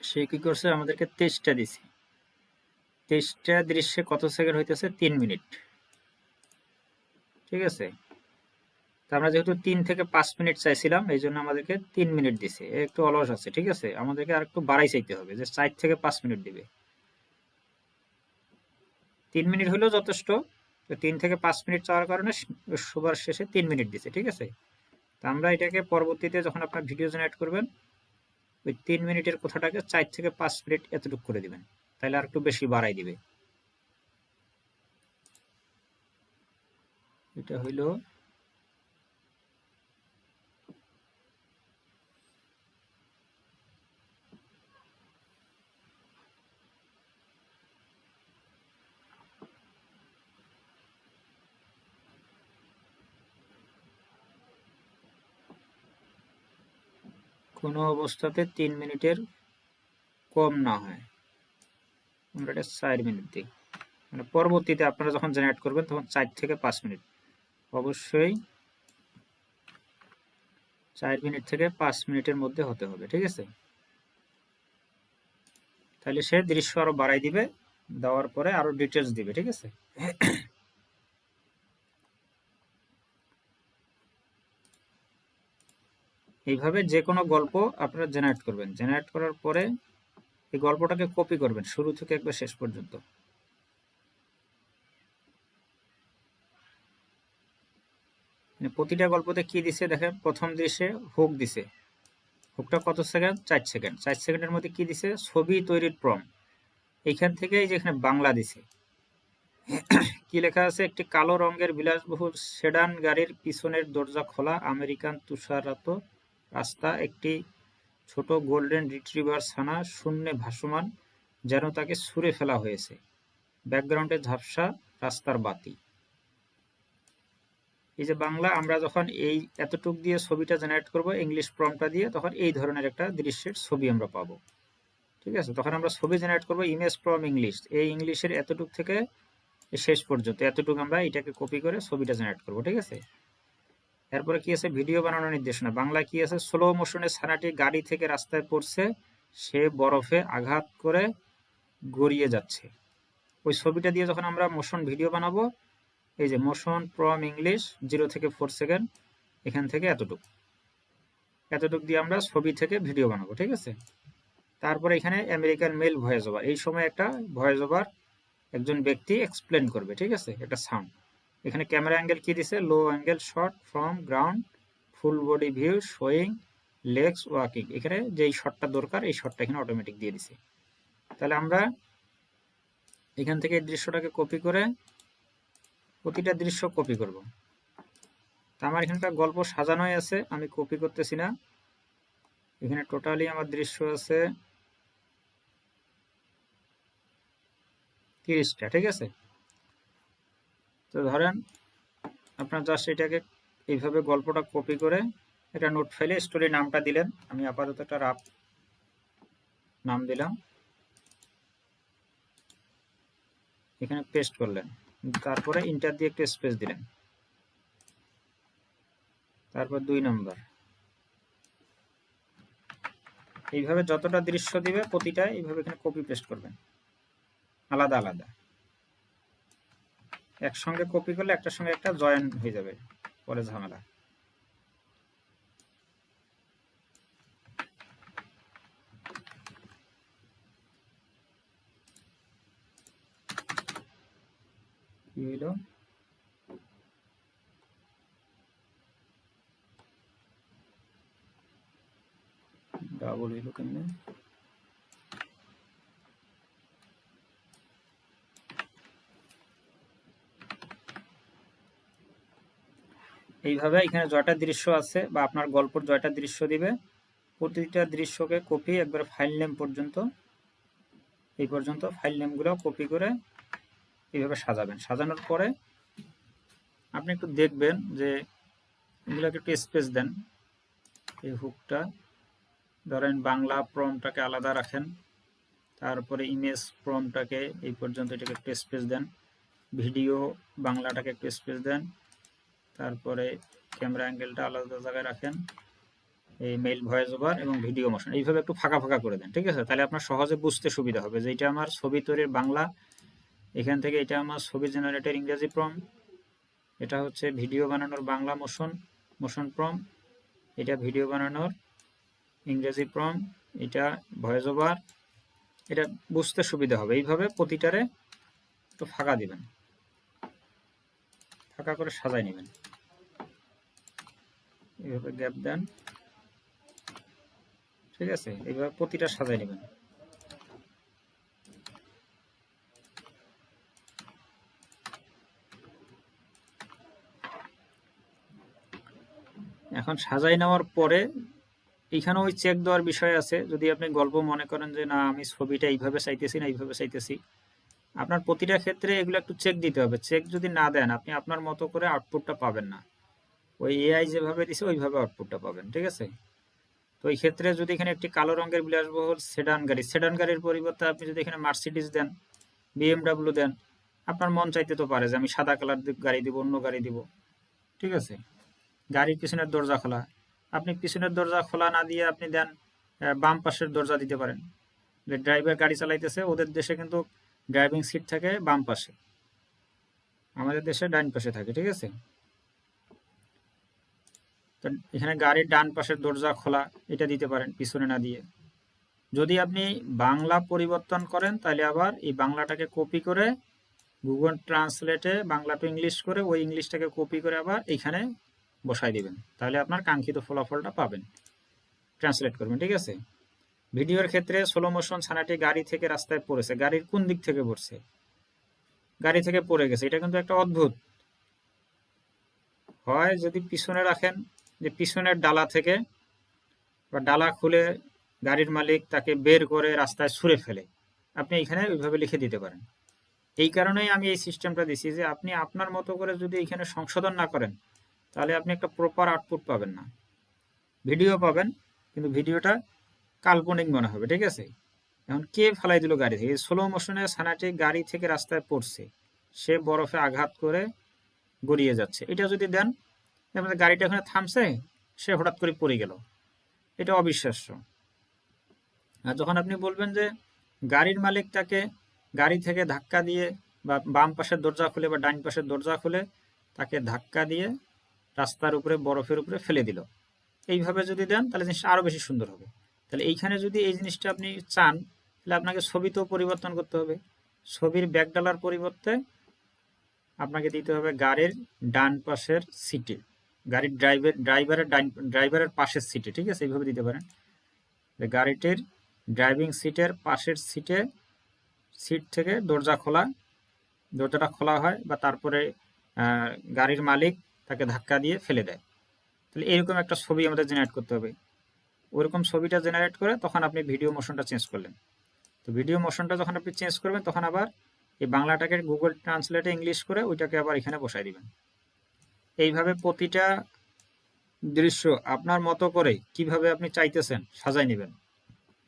সে কি করছে, আমাদেরকে 23টা দিছে। 23টা দৃশ্যে কত সেকেন্ড হইতেছে, 3 মিনিট, ঠিক আছে। তো আমরা যেহেতু 3 থেকে 5 মিনিট চাইছিলাম, এই জন্য আমাদেরকে 3 মিনিট দিছে। একটু অলস আছে, ঠিক আছে। আমাদেরকে আর একটু বাড়াই চাইতে হবে, যে 4 থেকে 5 মিনিট দিবে। 3 মিনিট হলেও যথেষ্ট। তো 3 থেকে 5 মিনিট চাওয়ার কারণে সবার শেষে 3 মিনিট দিছে, ঠিক আছে। তো আমরা এটাকে পরবর্তীতে যখন আপনার ভিডিও জেনারেট করবেন, ওই 3 মিনিটের কথাটাকে 4 থেকে 5 মিনিট এতটুকু করে দিবেন, তাহলে আর একটু বেশি বাড়াই দিবে। এটা হইলো কোনো অবস্থাতে 3 মিনিটের কম না হয়, আমরা এটা 4 মিনিট দিই। মানে পরবর্তীতে আপনারা যখন জেনারেট করবেন তখন 4 থেকে 5 মিনিট, অবশ্যই 4 মিনিট থেকে 5 মিনিটের মধ্যে হতে হবে, ঠিক আছে। তাহলে সে দৃশ্য আরো বাড়াই দিবে, দেওয়ার পরে আরো ডিটেলস দিবে, ঠিক আছে। এইভাবে যে কোনো গল্প আপনারা জেনারেট করবেন, জেনারেট করার পরে এই গল্পটাকে কপি করবেন শুরু থেকে একবার শেষ পর্যন্ত। প্রতিটা গল্পতে কি দিছে দেখেন, প্রথম দৃশ্যে হুক দিছে, হুকটা কত সেকেন্ড? 4 সেকেন্ড। 4 সেকেন্ডের মধ্যে কি দিছে? ছবি তৈরির প্রম্পট। এইখান থেকে এই যে এখানে বাংলা দিছে, কি লেখা আছে? একটি কালো রঙের বিলাসবহুল সেডান গাড়ির পিছনের দরজা খোলা, আমেরিকান তুষারাত রাস্তা, একটি ছোট গোল্ডেন রিট্রিভার ছানা শূন্যে ভাসমান, যেন তাকে ছুঁড়ে ফেলা হয়েছে। ব্যাকগ্রাউন্ডে ঝাপসা রাস্তার বাতি। এই যে বাংলা, আমরা যখন এই এতটুক দিয়ে ছবিটা জেনারেট করব ইংলিশ প্রম্পটটা দিয়ে, তখন এই ধরনের একটা দৃশ্যের ছবি আমরা পাবো। ঠিক আছে, তখন আমরা ছবি জেনারেট করব ইমেজ ফ্রম ইংলিশ, এই ইংলিশের এতটুক থেকে শেষ পর্যন্ত এতটুকু আমরা এটাকে কপি করে ছবিটা জেনারেট করব। ঠিক আছে, এরপরে কি আছে? ভিডিও বানানোর নির্দেশনা। বাংলা কি আছে? স্লো মোশনে ছানাটি গাড়ি থেকে রাস্তায় পড়ছে, সে বরফে আঘাত করে গড়িয়ে যাচ্ছে। ওই ছবিটা দিয়ে যখন আমরা মোশন ভিডিও বানাবো, এই যে মোশন ফ্রম ইংলিশ 0 থেকে 4 সেকেন্ড, এখান থেকে এতটুক দিয়ে আমরা ছবি থেকে ভিডিও বানাবো। ঠিক আছে, তারপরে এখানে আমেরিকান মেল ভয়েস ওভার, এই সময় একটা ভয়েস ওভার একজন ব্যক্তি এক্সপ্লেন করবে। ঠিক আছে, একটা সাউন্ড। এখানে ক্যামেরা অ্যাঙ্গেল কি দিছে? Low angle shot from ground, full body view, showing legs walking. এখানে যেই শটটা দরকার এই শটটা এখানে অটোমেটিক দিয়ে দিছে। তাহলে আমরা এখান থেকে এই দৃশ্যটাকে কপি করে প্রতিটা দৃশ্য কপি করব। তা আমার এখানকার গল্প সাজানোই আছে, আমি কপি করতেছি না। এখানে টোটালি আমার দৃশ্য আছে 30টা। ঠিক আছে, তো ধরেন আপনার জাস্ট এটাকে এইভাবে গল্পটা কপি করে এটা নোট ফাইলে স্টোরি নামটা দিলেন, আমি আপাতত একটা রাফ নাম দিলাম, এখানে পেস্ট করলেন, তারপরে ইন্টার দিয়ে একটু স্পেস দিলেন, তারপর 2 নম্বর। এইভাবে যতটা দৃশ্য দিবে প্রতিটা এইভাবে এখানে কপি পেস্ট করবেন আলাদা আলাদা। একসঙ্গে কপি করলে একটার সঙ্গে একটা জয়েন হয়ে যাবে, পরে ঝামেলা। কি হইল? ডাবল হইল কেমনে? এইভাবে এখানে জয়টা দৃশ্য আছে বা আপনার গল্পের জয়টা দৃশ্য দিবে, প্রতিটা দৃশ্যকে কপি একবারে ফাইল নেম পর্যন্ত, এই পর্যন্ত ফাইল নেমগুলো কপি করে এইভাবে সাজাবেন। সাজানোর পরে আপনি একটু দেখবেন যে এগুলোকে একটু স্পেস দেন। এই হুকটা ধরেন বাংলা প্রম্পটটাকে আলাদা রাখেন, তারপরে ইমেজ প্রম্পটটাকে এই পর্যন্ত এটাকে একটু স্পেস দেন, ভিডিও বাংলাটাকে একটু স্পেস দেন, তারপরে ক্যামেরা অ্যাঙ্গেলটা আলাদা জায়গায় রাখেন, এই মেইল ভয়েস ওভার এবং ভিডিও মোশন এইভাবে একটু ফাঁকা ফাঁকা করে দেন। ঠিক আছে, তাহলে আপনার সহজে বুঝতে সুবিধা হবে যে এটা আমার ছবি তৈরির বাংলা, এখান থেকে এটা আমার ছবি জেনারেটর ইংরেজি প্রম্পট, এটা হচ্ছে ভিডিও বানানোর বাংলা মোশন প্রম্পট, এটা ভিডিও বানানোর ইংরেজি প্রম্পট, এটা ভয়েস ওভার। এটা বুঝতে সুবিধা হবে। এইভাবে প্রতিটারে একটু ফাঁকা দিবেন, ফাঁকা করে সাজাই নেবেন, এইভাবে গ্যাপ দেন। ঠিক আছে, এইভাবে প্রতিটা সাজাই নেবেন। এখন সাজাই নেওয়ার পরে এইখানে ওই চেক দেওয়ার বিষয় আছে। যদি আপনি গল্প মনে করেন যে না আমি ছবিটা এইভাবে চাইতেছি না এইভাবে চাইতেছি, আপনার প্রতিটা ক্ষেত্রে এগুলো একটু চেক দিতে হবে। চেক যদি না দেন আপনি আপনার মতো করে আউটপুটটা পাবেন না, ওই এআই যেভাবে দিছে ওইভাবে আউটপুটটা পাবেন। ঠিক আছে, তো এই ক্ষেত্রে যদি এখানে একটি কালো রঙের বিলাসবহুল সেডান গাড়ির পরিবর্তে আপনি যদি এখানে মার্সিডিজ দেন, বিএমডাব্লিউ দেন, আপনার মন চাইতে তো পারে যে আমি সাদা কালার গাড়ি দিব, অন্য গাড়ি দিব। ঠিক আছে, গাড়ির পিছনের দরজা খোলা, আপনি পিছনের দরজা খোলা না দিয়ে আপনি দেন বাম পাশের দরজা দিতে পারেন। যে ড্রাইভার গাড়ি চালাইতেছে, ওদের দেশে কিন্তু ড্রাইভিং সিট থাকে বাম পাশে, আমাদের দেশে ডান পাশে থাকে। ঠিক আছে, তো এখানে গাড়ির ডান পাশের দরজা খোলা এটা দিতে পারেন পিছনে না দিয়ে। যদি আপনি বাংলা পরিবর্তন করেন তাহলে আবার এই বাংলাটাকে কপি করে গুগল ট্রান্সলেটে বাংলা টু ইংলিশ করে ওই ইংলিশটাকে কপি করে আবার এইখানে বসাই দিবেন, তাহলে আপনার কাঙ্ক্ষিত ফলাফলটা পাবেন। ট্রান্সলেট করবেন, ঠিক আছে। ভিডিওর ক্ষেত্রে স্লো মোশন ছানাটি গাড়ি থেকে রাস্তায় পড়েছে, গাড়ির কোন দিক থেকে পড়ছে? গাড়ি থেকে পড়ে গেছে। এটা কিন্তু একটা অদ্ভুত। হয় যদি পিছনে রাখেন, যে পিছনের ডালা থেকে, বা ডালা খুলে গাড়ির মালিক তাকে বের করে রাস্তায় ছুঁড়ে ফেলে, আপনি এখানে ওইভাবে লিখে দিতে পারেন। এই কারণেই আমি এই সিস্টেমটা দিছি, যে আপনি আপনার মতো করে যদি এখানে সংশোধন না করেন, তাহলে আপনি একটা প্রপার আউটপুট পাবেন না। ভিডিও পাবেন, কিন্তু ভিডিওটা কাল্পনিক মনে হবে, ঠিক আছে। এখন কে ফেলাই দিল গাড়ি থেকে? স্লো মোশনে ছানাটি গাড়ি থেকে রাস্তায় পড়ছে, সে বরফে আঘাত করে গড়িয়ে যাচ্ছে, এটা যদি দেন, আপনার গাড়িটা ওখানে থামছে, সে হঠাৎ করে পড়ে গেল, এটা অবিশ্বাস্য। আর যখন আপনি বলবেন যে গাড়ির মালিক তাকে গাড়ি থেকে ধাক্কা দিয়ে, বা বাম পাশের দরজা খুলে বা ডান পাশের দরজা খুলে তাকে ধাক্কা দিয়ে রাস্তার উপরে বরফের উপরে ফেলে দিল, এইভাবে যদি দেন, তাহলে জিনিসটা আরো বেশি সুন্দর হবে। তাহলে এইখানে যদি এই জিনিসটা আপনি চান, তাহলে আপনাকে ছবিতেও পরিবর্তন করতে হবে। ছবির ব্যাকডালার পরিবর্তে আপনাকে দিতে হবে গাড়ির ডান পাশের সিটে, গাড়ির ড্রাইভারের পাশের সিটে, ঠিক আছে, এইভাবে দিতে পারেন। গাড়িটির ড্রাইভিং সিটের পাশের সিট থেকে দরজাটা খোলা হয়, বা তারপরে গাড়ির মালিক তাকে ধাক্কা দিয়ে ফেলে দেয়। তাহলে এরকম একটা ছবি আমাদের জেনারেট করতে হবে। ওইরকম ছবিটা জেনারেট করে তখন আপনি ভিডিও মোশনটা চেঞ্জ করলেন। তো ভিডিও মোশনটা যখন আপনি চেঞ্জ করবেন, তখন আবার এই বাংলাটাকে গুগল ট্রান্সলেটে ইংলিশ করে ওইটাকে আবার এখানে বসাই দিবেন। এইভাবে প্রতিটা দৃশ্য আপনার মতো করে কিভাবে আপনি চাইতেছেন সাজাই নেবেন।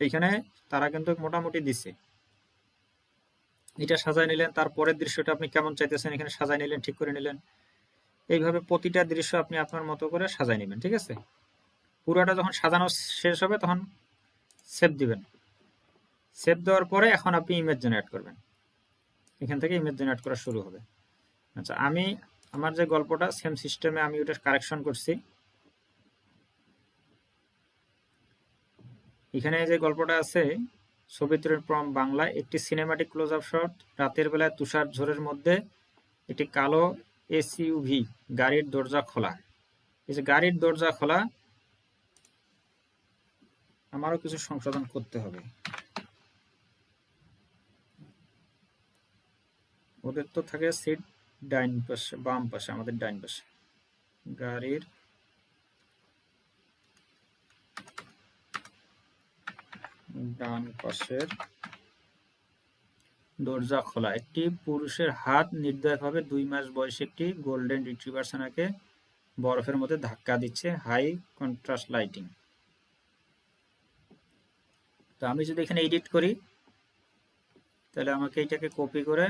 এইখানে তারা কিন্তু মোটামুটি দিচ্ছে, এটা সাজাই নিলেন, তারপরের দৃশ্যটা আপনি কেমন চাইতেছেন এখানে সাজাই নিলেন, ঠিক করে নিলেন। এইভাবে প্রতিটা দৃশ্য আপনি আপনার মতো করে সাজাই নেবেন, ঠিক আছে। পুরাটা যখন সাজানো শেষ হবে, তখন সেভ দিবেন। সেভ দেওয়ার পরে এখন আপনি ইমেজ জেনারেট করবেন, এখান থেকে ইমেজ জেনারেট করা শুরু হবে। আচ্ছা, আমি আমার যে গল্পটা সেম সিস্টেমে আমি ওটা কারেকশন করছি। এখানে যে গল্পটা আছে, ছবিটির প্রম বাংলা, একটি সিনেমাটিক ক্লোজ আপ শট, রাতের বেলায় তুষার ঝড়ের মধ্যে একটি কালো এসইউভি, গাড়ির দরজা খোলা। এই যে গাড়ির দরজা খোলা, আমারও কিছু সংশোধন করতে হবে। ওদের তো থাকে সিট ডাইন পাশে, বাম পাশে, আমাদের ডাইন পাশে। গাড়ির ডান পাশের দরজা খোলা, একটি পুরুষের হাত নির্দয়ভাবে 2 মাস বয়সী একটি গোল্ডেন রিট্রিভার ছানাকে বরফের মধ্যে ধাক্কা দিচ্ছে, হাই কন্ট্রাস্ট লাইটিং। তো আমি যদি এখানে এডিট করি, তাহলে আমাকে এটাকে কপি করে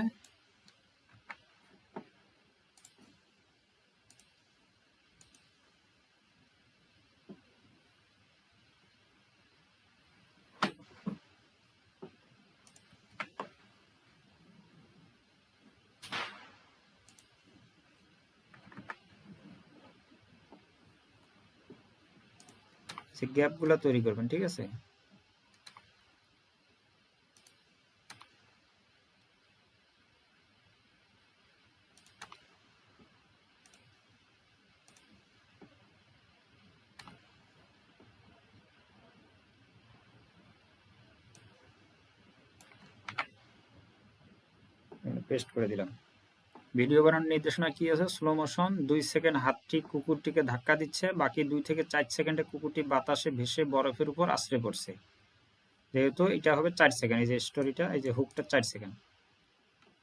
গ্যাপগুলো তৈরি করবেন, ঠিক আছে। পেস্ট করে দিলাম। ভিডিও বানানোর নির্দেশনা কি আছে? স্লো মোশন, 2 সেকেন্ড হাতটি কুকুরটিকে ধাক্কা দিচ্ছে, বাকি 2 থেকে 4 সেকেন্ডে কুকুরটি বাতাসে ভেসে বরফের উপর আছড়ে পড়ছে। যেহেতু এটা হবে 4 সেকেন্ড, এই যে স্টোরিটা, এই যে হুকটা 4 সেকেন্ড।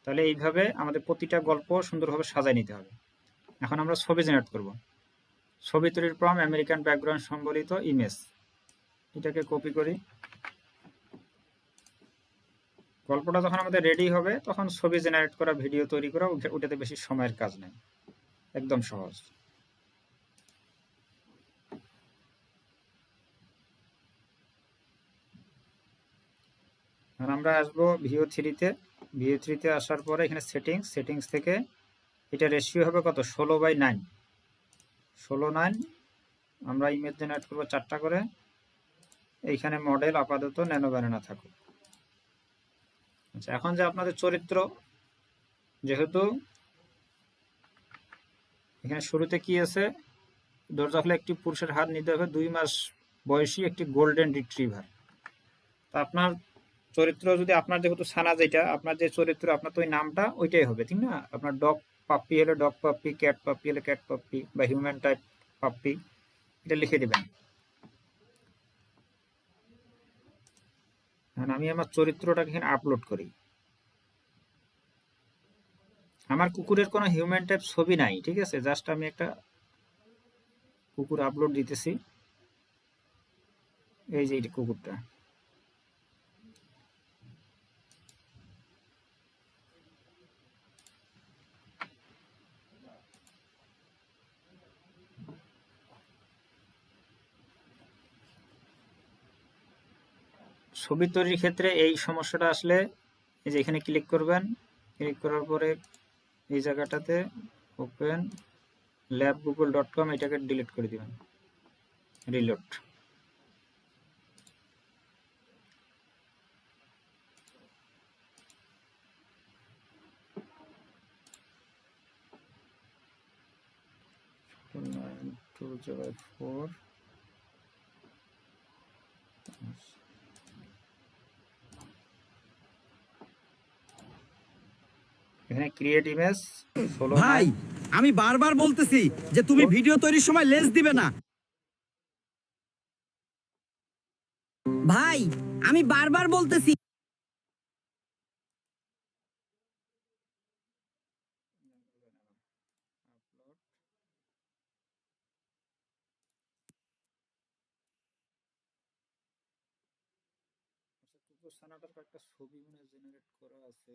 তাহলে এইভাবে আমাদের প্রতিটা গল্প সুন্দরভাবে সাজায় নিতে হবে। এখন আমরা ছবি জেনারেট করব। ছবি তৈরির প্রম আমেরিকান ব্যাকগ্রাউন্ড সম্বলিত ইমেজ, এটাকে কপি করি। গল্পটা যখন আমাদের রেডি হবে, তখন ছবি জেনারেট করা, ভিডিও তৈরি করা, ওটাতে বেশি সময়ের কাজ নেই, একদম সহজ। এখন আমরা আসবো ভিও থ্রিতে আসার পরে এখানে সেটিংস থেকে এটা রেশিও হবে কত? 16/9। 16:9 আমরা ইমেজ জেনারেট করবো 4টা করে। এইখানে মডেল আপাতত ন্যানো ব্যানানা থাকুক। আচ্ছা, এখন যে আপনাদের চরিত্র, যেহেতু এখানে শুরুতে কি আছে, দরজা খুলে একটি পুরুষের হাত নিতে হবে 2 মাস বয়সী একটি গোল্ডেন রিট্রিভার। তা আপনার চরিত্র যদি আপনার যেহেতু ছানা, যেটা আপনার যে চরিত্র আপনার তো ওই নামটা ওইটাই হবে, ঠিক না? আপনার ডগ পাপ্পি হলে ডগ পাপ্পি, ক্যাট পাপ্পি হলে ক্যাট পাপ্পি, বা হিউম্যান টাইপ পাপ্পি, এটা লিখে দিবেন। আমি আমার চরিত্রটাকে এখানে আপলোড করি। আমার কুকুরের কোনো হিউম্যান টাইপ ছবি নাই, ঠিক আছে? জাস্ট আমি একটা কুকুর আপলোড দিতেছি। এই যে এই কুকুরটা, ছবি তৈরির ক্ষেত্রে এই সমস্যাটা আসলে এই যে এখানে ক্লিক করবেন। ক্লিক করার পরে এই জায়গাটাতে ওপেন labgoogle.com, এটাকে ডিলিট করে দিবেন, রিলোড। এখানে ক্রিয়েট ইমেজ ফলো ভাই, আমি বারবার বলতেছি যে তুমি ভিডিও তৈরির সময় লেন্স দিবে না। ভাই, আমি বারবার বলতেছি। একটা ছবি মনে জেনারেট করা আছে।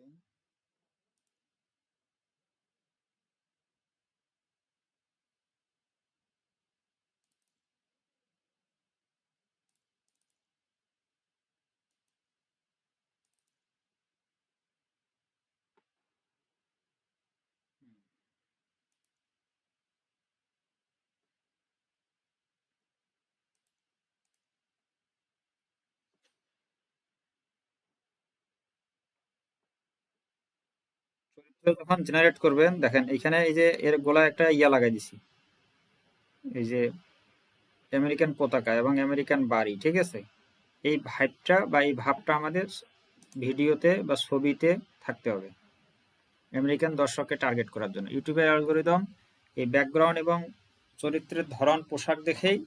চরিত্র যখন জেনারেট করবেন, দেখেন এখানে এই যে এর গলায় একটা ইয়া লাগাই দিছি, এই যে আমেরিকান পতাকা এবং আমেরিকান বাড়ি, ঠিক আছে? এই ভাইবটা বা এই ভাবটা আমাদের ভিডিওতে বা ছবিতে থাকতে হবে আমেরিকান দর্শককে টার্গেট করার জন্য। ইউটিউবের অ্যালগরিদম এই ব্যাকগ্রাউন্ড এবং চরিত্রের ধরন পোশাক দেখেই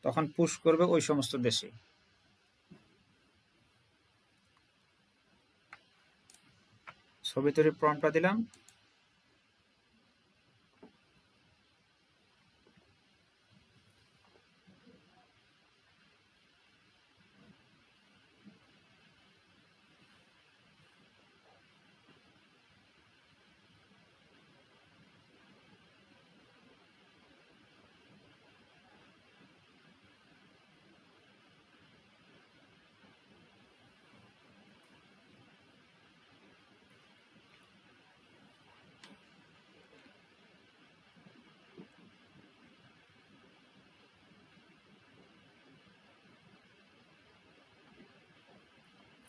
তখন পুশ করবে ওই সমস্ত দেশে। ছবি তৈরির প্রম্পটটা দিলাম।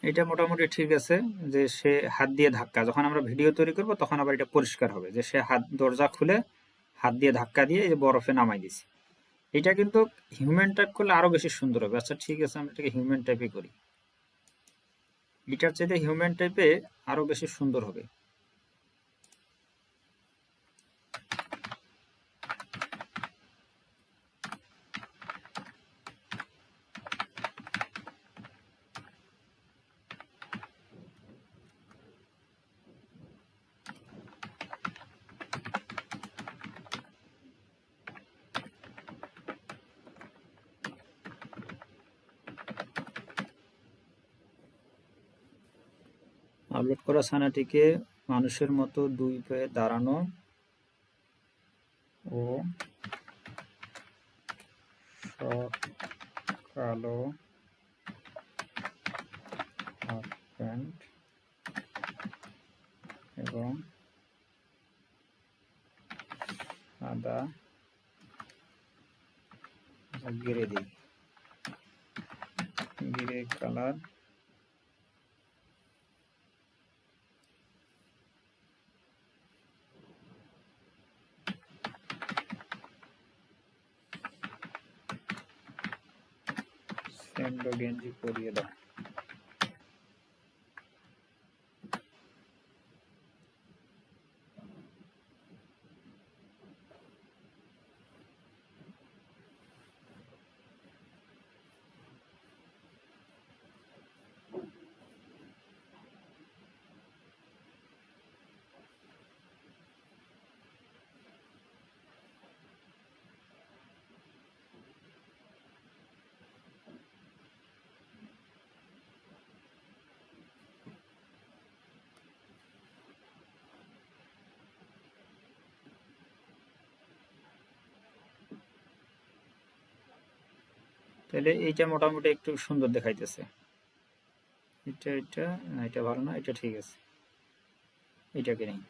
এটা মোটামুটি ঠিক আছে, যে সে হাত দিয়ে ধাক্কা, যখন আমরা ভিডিও তৈরি করব তখন আবার এটা পরিষ্কার হবে যে সে হাত দরজা খুলে হাত দিয়ে ধাক্কা দিয়ে এই যে বরফে নামাই দিছে। এটা কিন্তু হিউম্যান টাইপ করলে আরো বেশি সুন্দর হবে। আচ্ছা ঠিক আছে, আমরা এটাকে হিউম্যান টাইপে করি। এটার চাইতে হিউম্যান টাইপে আরো বেশি সুন্দর হবে। আপলোড করা ছানাটিকে মানুষের মতো দুই পায়ে দাঁড়ানো ও কালো হাফ প্যান্ট এবং সাদা গ্রে দিই, গ্রে কালার। স্যান্ডো গেঞ্জি পরিয়ে দাও। তাহলে এইটা মোটামুটি একটু সুন্দর দেখাইতেছে। এটা ভালো না, এটা ঠিক আছে, এটাকে নেই।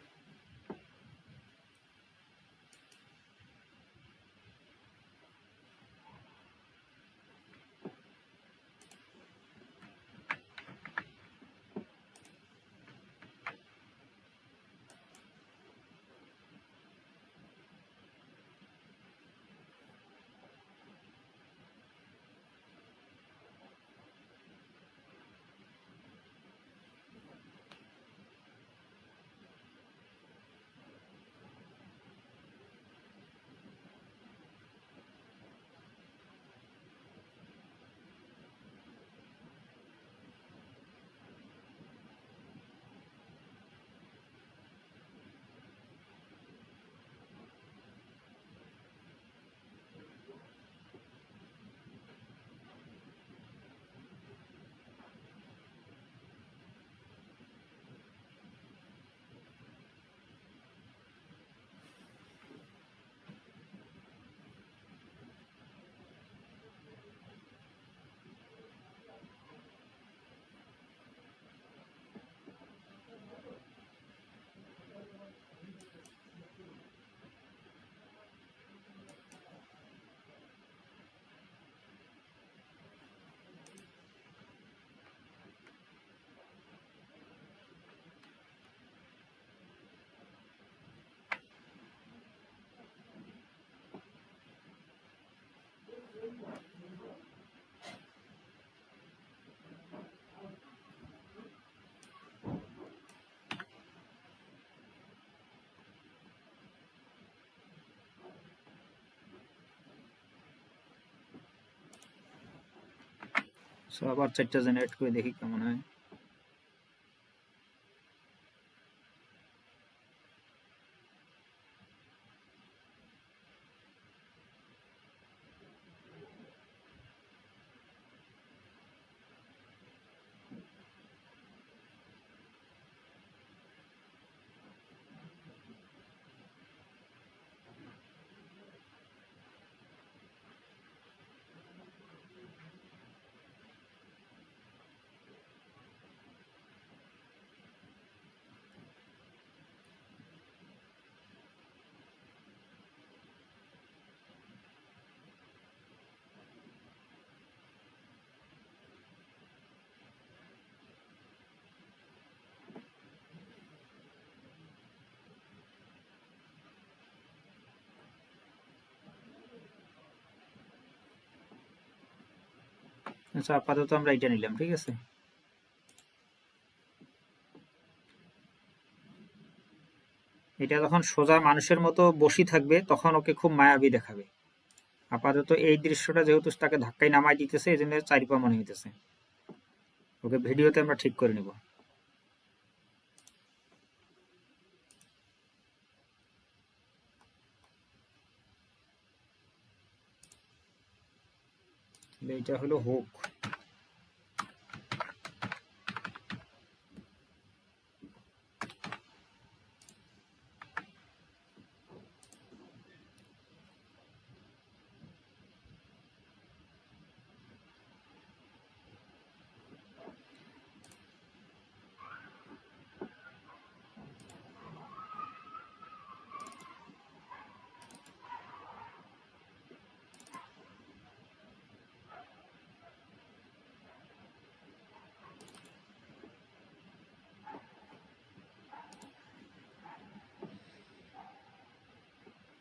সো আবার 4টা জেনারেট করে দেখি কেমন হয়। আচ্ছা, আপাতত আমরা এটা নিলাম, ঠিক আছে। এটা যখন সোজা মানুষের মতো বসি থাকবে তখন ওকে খুব মায়াবী দেখাবে। আপাতত এই দৃশ্যটা যেহেতু তাকে ধাক্কায় নামাই দিতেছে, এই জন্য 4 পা মনে হইতেছে। ওকে ভিডিওতে আমরা ঠিক করে নিব। এইটা হলো হুক।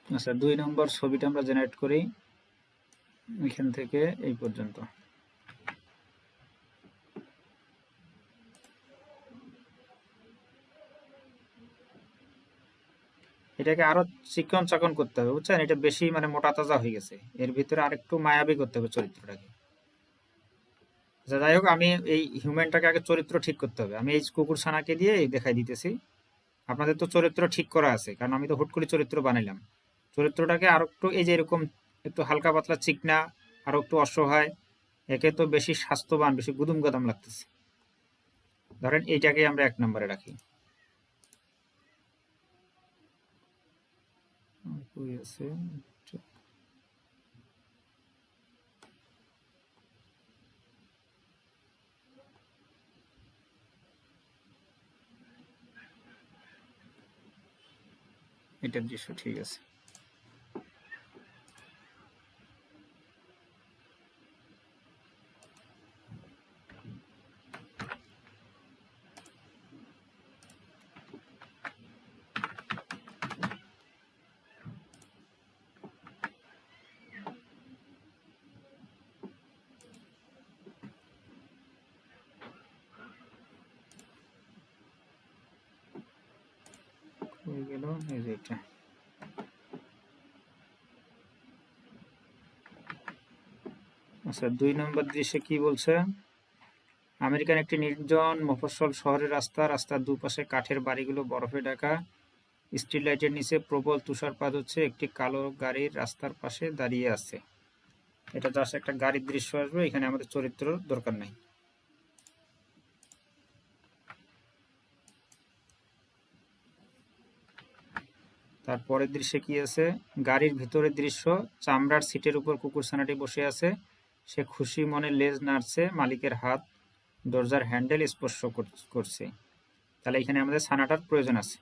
আচ্ছা, 2 নম্বর ছবিটা আমরা জেনারেট করি এখান থেকে এই পর্যন্ত। এটাকে আরো চিকন চাকন করতে হবে, বুঝছেন? এটা বেশি মানে মোটা তাজা হয়ে গেছে, এর ভিতরে আরেকটু মায়াবী করতে হবে চরিত্রটাকে। আচ্ছা, যাই হোক, আমি এই হিউম্যানটাকে আগে চরিত্র ঠিক করতে হবে। আমি এই কুকুর ছানাকে দিয়ে দেখাই দিতেছি। আপনাদের তো চরিত্র ঠিক করা আছে, কারণ আমি তো হুট করে চরিত্র বানাইলাম। চরিত্রটাকে আরো একটু এই যে এরকম একটু হালকা পাতলা চিকনা, আরো একটু অসহায়, একে তো বেশি স্বাস্থ্যবান, বেশি গুদুম গাদাম লাগতেছে। ধরেন এইটাকে আমরা 1 নম্বরে রাখি। কই আছে? এটার দৃশ্য ঠিক আছে। হয়ে গেল, এই যে এটা। আচ্ছা, 2 নম্বর দৃশ্যে কি বলছে? আমেরিকান একটি নির্জন মফস্বল শহরের রাস্তার দুপাশে কাঠের বাড়িগুলো বরফে ঢাকা। স্ট্রিট লাইটের নিচে প্রবল তুষারপাত হচ্ছে। একটি কালো গাড়ির রাস্তার পাশে দাঁড়িয়ে আছে। এটা জাস্ট একটা গাড়ির দৃশ্য আসবে, এখানে আমাদের চরিত্র দরকার নাই। তারপরের দৃশ্যে কি আছে? গাড়ির ভিতরের দৃশ্য, চামড়ার সিটের উপর কুকুরছানাটি বসে আছে। সে খুশি মনে লেজ নাড়ছে, মালিকের হাত দরজার হ্যান্ডেল স্পর্শ করছে। তাহলে এখানে আমাদের ছানাটার প্রয়োজন আছে।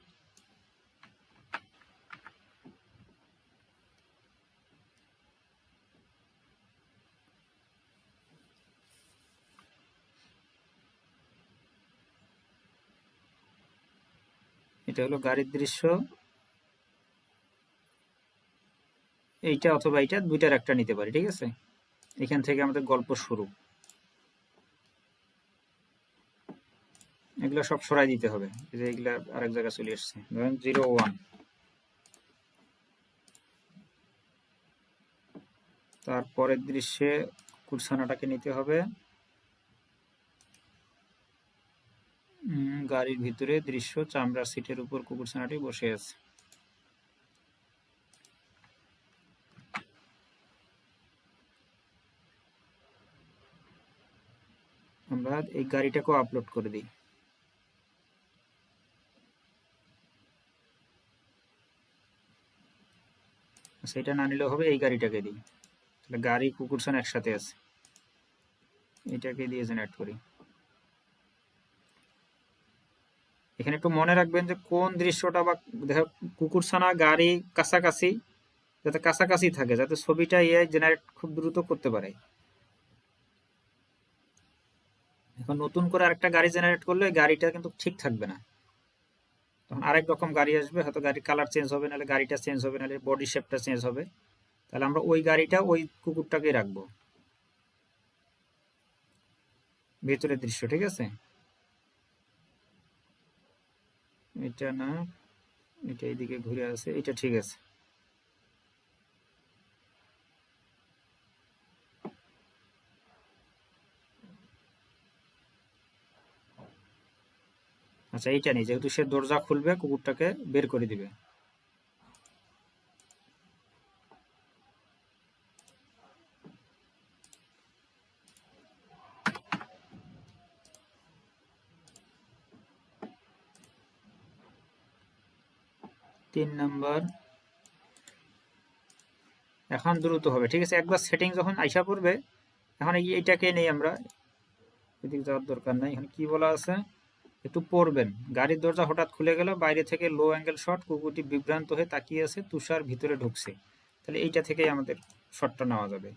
এটা হলো গাড়ির দৃশ্য, এইটা অথবা এইটা, দুইটার একটা নিতে পারি, ঠিক আছে? এখান থেকে আমাদের গল্প শুরু। এগুলো সব সরাই দিতে হবে, এই যে এগুলা আরেক জায়গায় চলে এসছে। ধরেন 01। তারপরের দৃশ্যে কুরসানাটাকে নিতে হবে। গাড়ির ভিতরে দৃশ্য, চামড়ার সিটের উপর কুকুরছানাটি বসে আছে। আমরা এই গাড়িটাকেও আপলোড করে দিই। সেটা না নিলেও হবে, এই গাড়িটাকে দিই। তাহলে গাড়ি কুকুরছানা একসাথে আছে, এটাকে দিয়ে জেনারেট করি। এখানে একটু মনে রাখবেন যে কোন দৃশ্যটা বা দেখো, কুকুরছানা গাড়ি কাছাকাছি, যাতে কাছাকাছি থাকে, যাতে ছবিটা এআই জেনারেট খুব দ্রুত করতে পারে। এখন নতুন করে আরেকটা গাড়ি জেনারেট করলে গাড়িটা কিন্তু ঠিক থাকবে না, তখন আরেক রকম গাড়ি আসবে, হয়তো গাড়ির কালার চেঞ্জ হবে, নাহলে গাড়িটা চেঞ্জ হবে, নাহলে বডি শেপটা চেঞ্জ হবে। তাহলে আমরা ওই গাড়িটা ওই কুকুরটাকেই রাখবো ভিতরের দৃশ্য, ঠিক আছে? এটা না, এটা এইদিকে ঘুরে আছে, এটা ঠিক আছে। আচ্ছা, এইটা নেই, যেহেতু সে দরজা খুলবে, কুকুরটাকে বের করে দিবে। তিন নাম্বার, এখন দ্রুত হবে, ঠিক আছে? একবার সেটিং যখন আইসা পড়বে, এখন এইটাকে নেই আমরা, এদিকে যাওয়ার দরকার নাই। এখন কি বলা আছে? একটু পড়বেন। গাড়ির দরজা হঠাৎ খুলে গেল, বাইরে থেকে লো অ্যাঙ্গেল শট, কুকুরটি বিভ্রান্ত হয়ে তাকিয়ে আছে, তুষার ভিতরে ঢুকছে। তাহলে এইটা থেকেই আমাদের শটটা নেওয়া যাবে।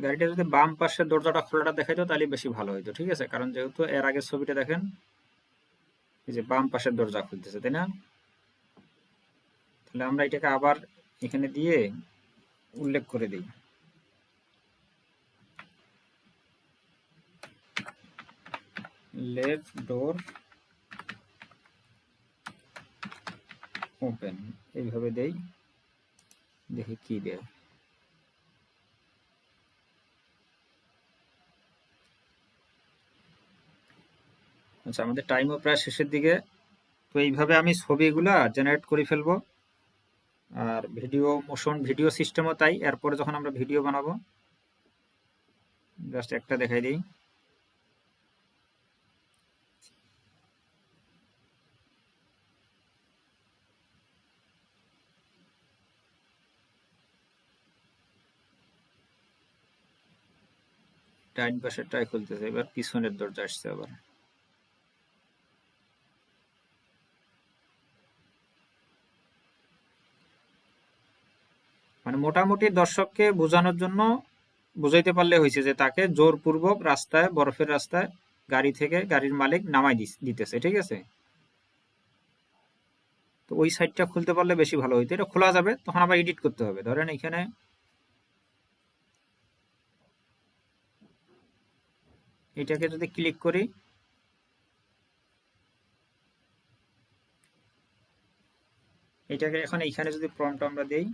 গাড়িটা যদি বাম পাশের দরজাটা খোলাটা দেখাইতো তাহলে বেশি ভালো হইতো, ঠিক আছে? কারণ যেহেতু এর আগের ছবিটা দেখেন, এই যে বাম পাশের দরজা খুলতেছে, তাই না? তাহলে আমরা এটাকে আবার এখানে দিয়ে উল্লেখ করে দিই, লেফট ডোর ওপেন, এইভাবে দেই, দেখি কি দেয়। আচ্ছা, আমাদের টাইমও প্রায় শেষের দিকে। তো এইভাবে আমি ছবিগুলা জেনারেট করে ফেলবো, আর ভিডিও মোশন ভিডিও সিস্টেমও তাই। এরপরে যখন আমরা ভিডিও বানাবো, জাস্ট একটা দেখাই দিই। ডাইন পাশেরটাই খুলতেছে, এবার পিছনের দরজা আসছে আবার। মানে মোটামুটি দর্শককে বোঝানোর জন্য বুঝাইতে পারলে হয়েছে যে তাকে জোরপূর্বক রাস্তায়, বরফের রাস্তায় গাড়ি থেকে গাড়ির মালিক নামাই দিতেছে, ঠিক আছে? তো ওই সাইডটা খুলতে পারলে বেশি ভালো হইতো। এটা খোলা যাবে, তখন আবার এডিট করতে হবে। ধরেন এখানে এটাকে যদি ক্লিক করি, এটাকে এখন এইখানে যদি প্রম্পট আমরা দেই,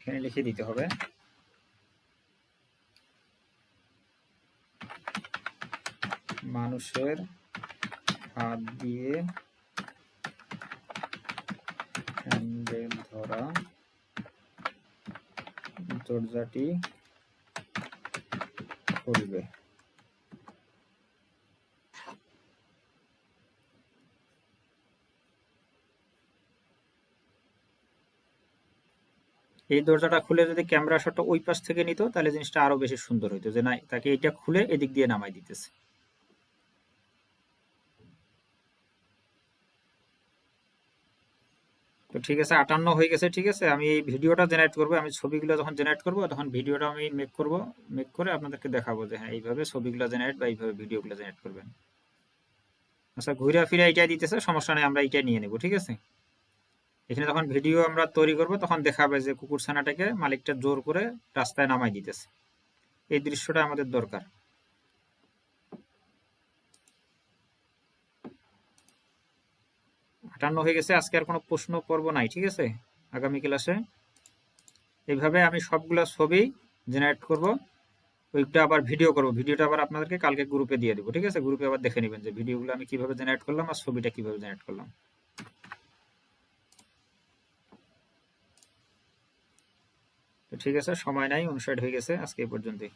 এখানে লিখে দিতে হবে মানুষের হাত দিয়ে হ্যান্ডেল ধরা দরজাটি খুলবে। এই দরজাটা খুলে যদি ক্যামেরা শটটা ওই পাশ থেকে নিত, তাহলে জিনিসটা আরো বেশি সুন্দর হইতো, যে না তাকে এটা খুলে এদিক দিয়ে নামাই দিতেছে। তো ঠিক আছে, 58 হয়ে গেছে। ঠিক আছে, আমি এই ভিডিওটা জেনারেট করবো। আমি ছবিগুলো যখন জেনারেট করবো, তখন ভিডিওটা আমি মেক করে আপনাদেরকে দেখাবো যে হ্যাঁ এইভাবে ছবিগুলো জেনারেট বা এইভাবে ভিডিওগুলো জেনারেট করবেন। আচ্ছা, ঘুরে ফিরে এইটাই দিতেছে, সমস্যা নেই, আমরা এইটাই নিয়ে নেবো, ঠিক আছে? এখানে যখন ভিডিও আমরা তৈরি করব, তখন দেখাবে যে কুকুরছানাটাকে মালিকটা জোর করে রাস্তায় নামাই দিতেছে। এই দৃশ্যটা আমাদের দরকার। 58 হয়ে গেছে। আজকে আর কোনো প্রশ্ন পর্ব নাই, ঠিক আছে? আগামী ক্লাসে এইভাবে আমি সবগুলো ছবি জেনারেট করব, ওইটা আবার ভিডিও করব। ভিডিওটা আবার আপনাদেরকে কালকে গ্রুপে দিয়ে দেবো, ঠিক আছে? গ্রুপে আবার দেখে নেবেন যে ভিডিওগুলো আমি কিভাবে জেনারেট করলাম আর ছবিটা কিভাবে জেনারেট করলাম। তো ঠিক আছে, সময় নাই, 59 হয়ে গেছে। আজকে এই পর্যন্তই।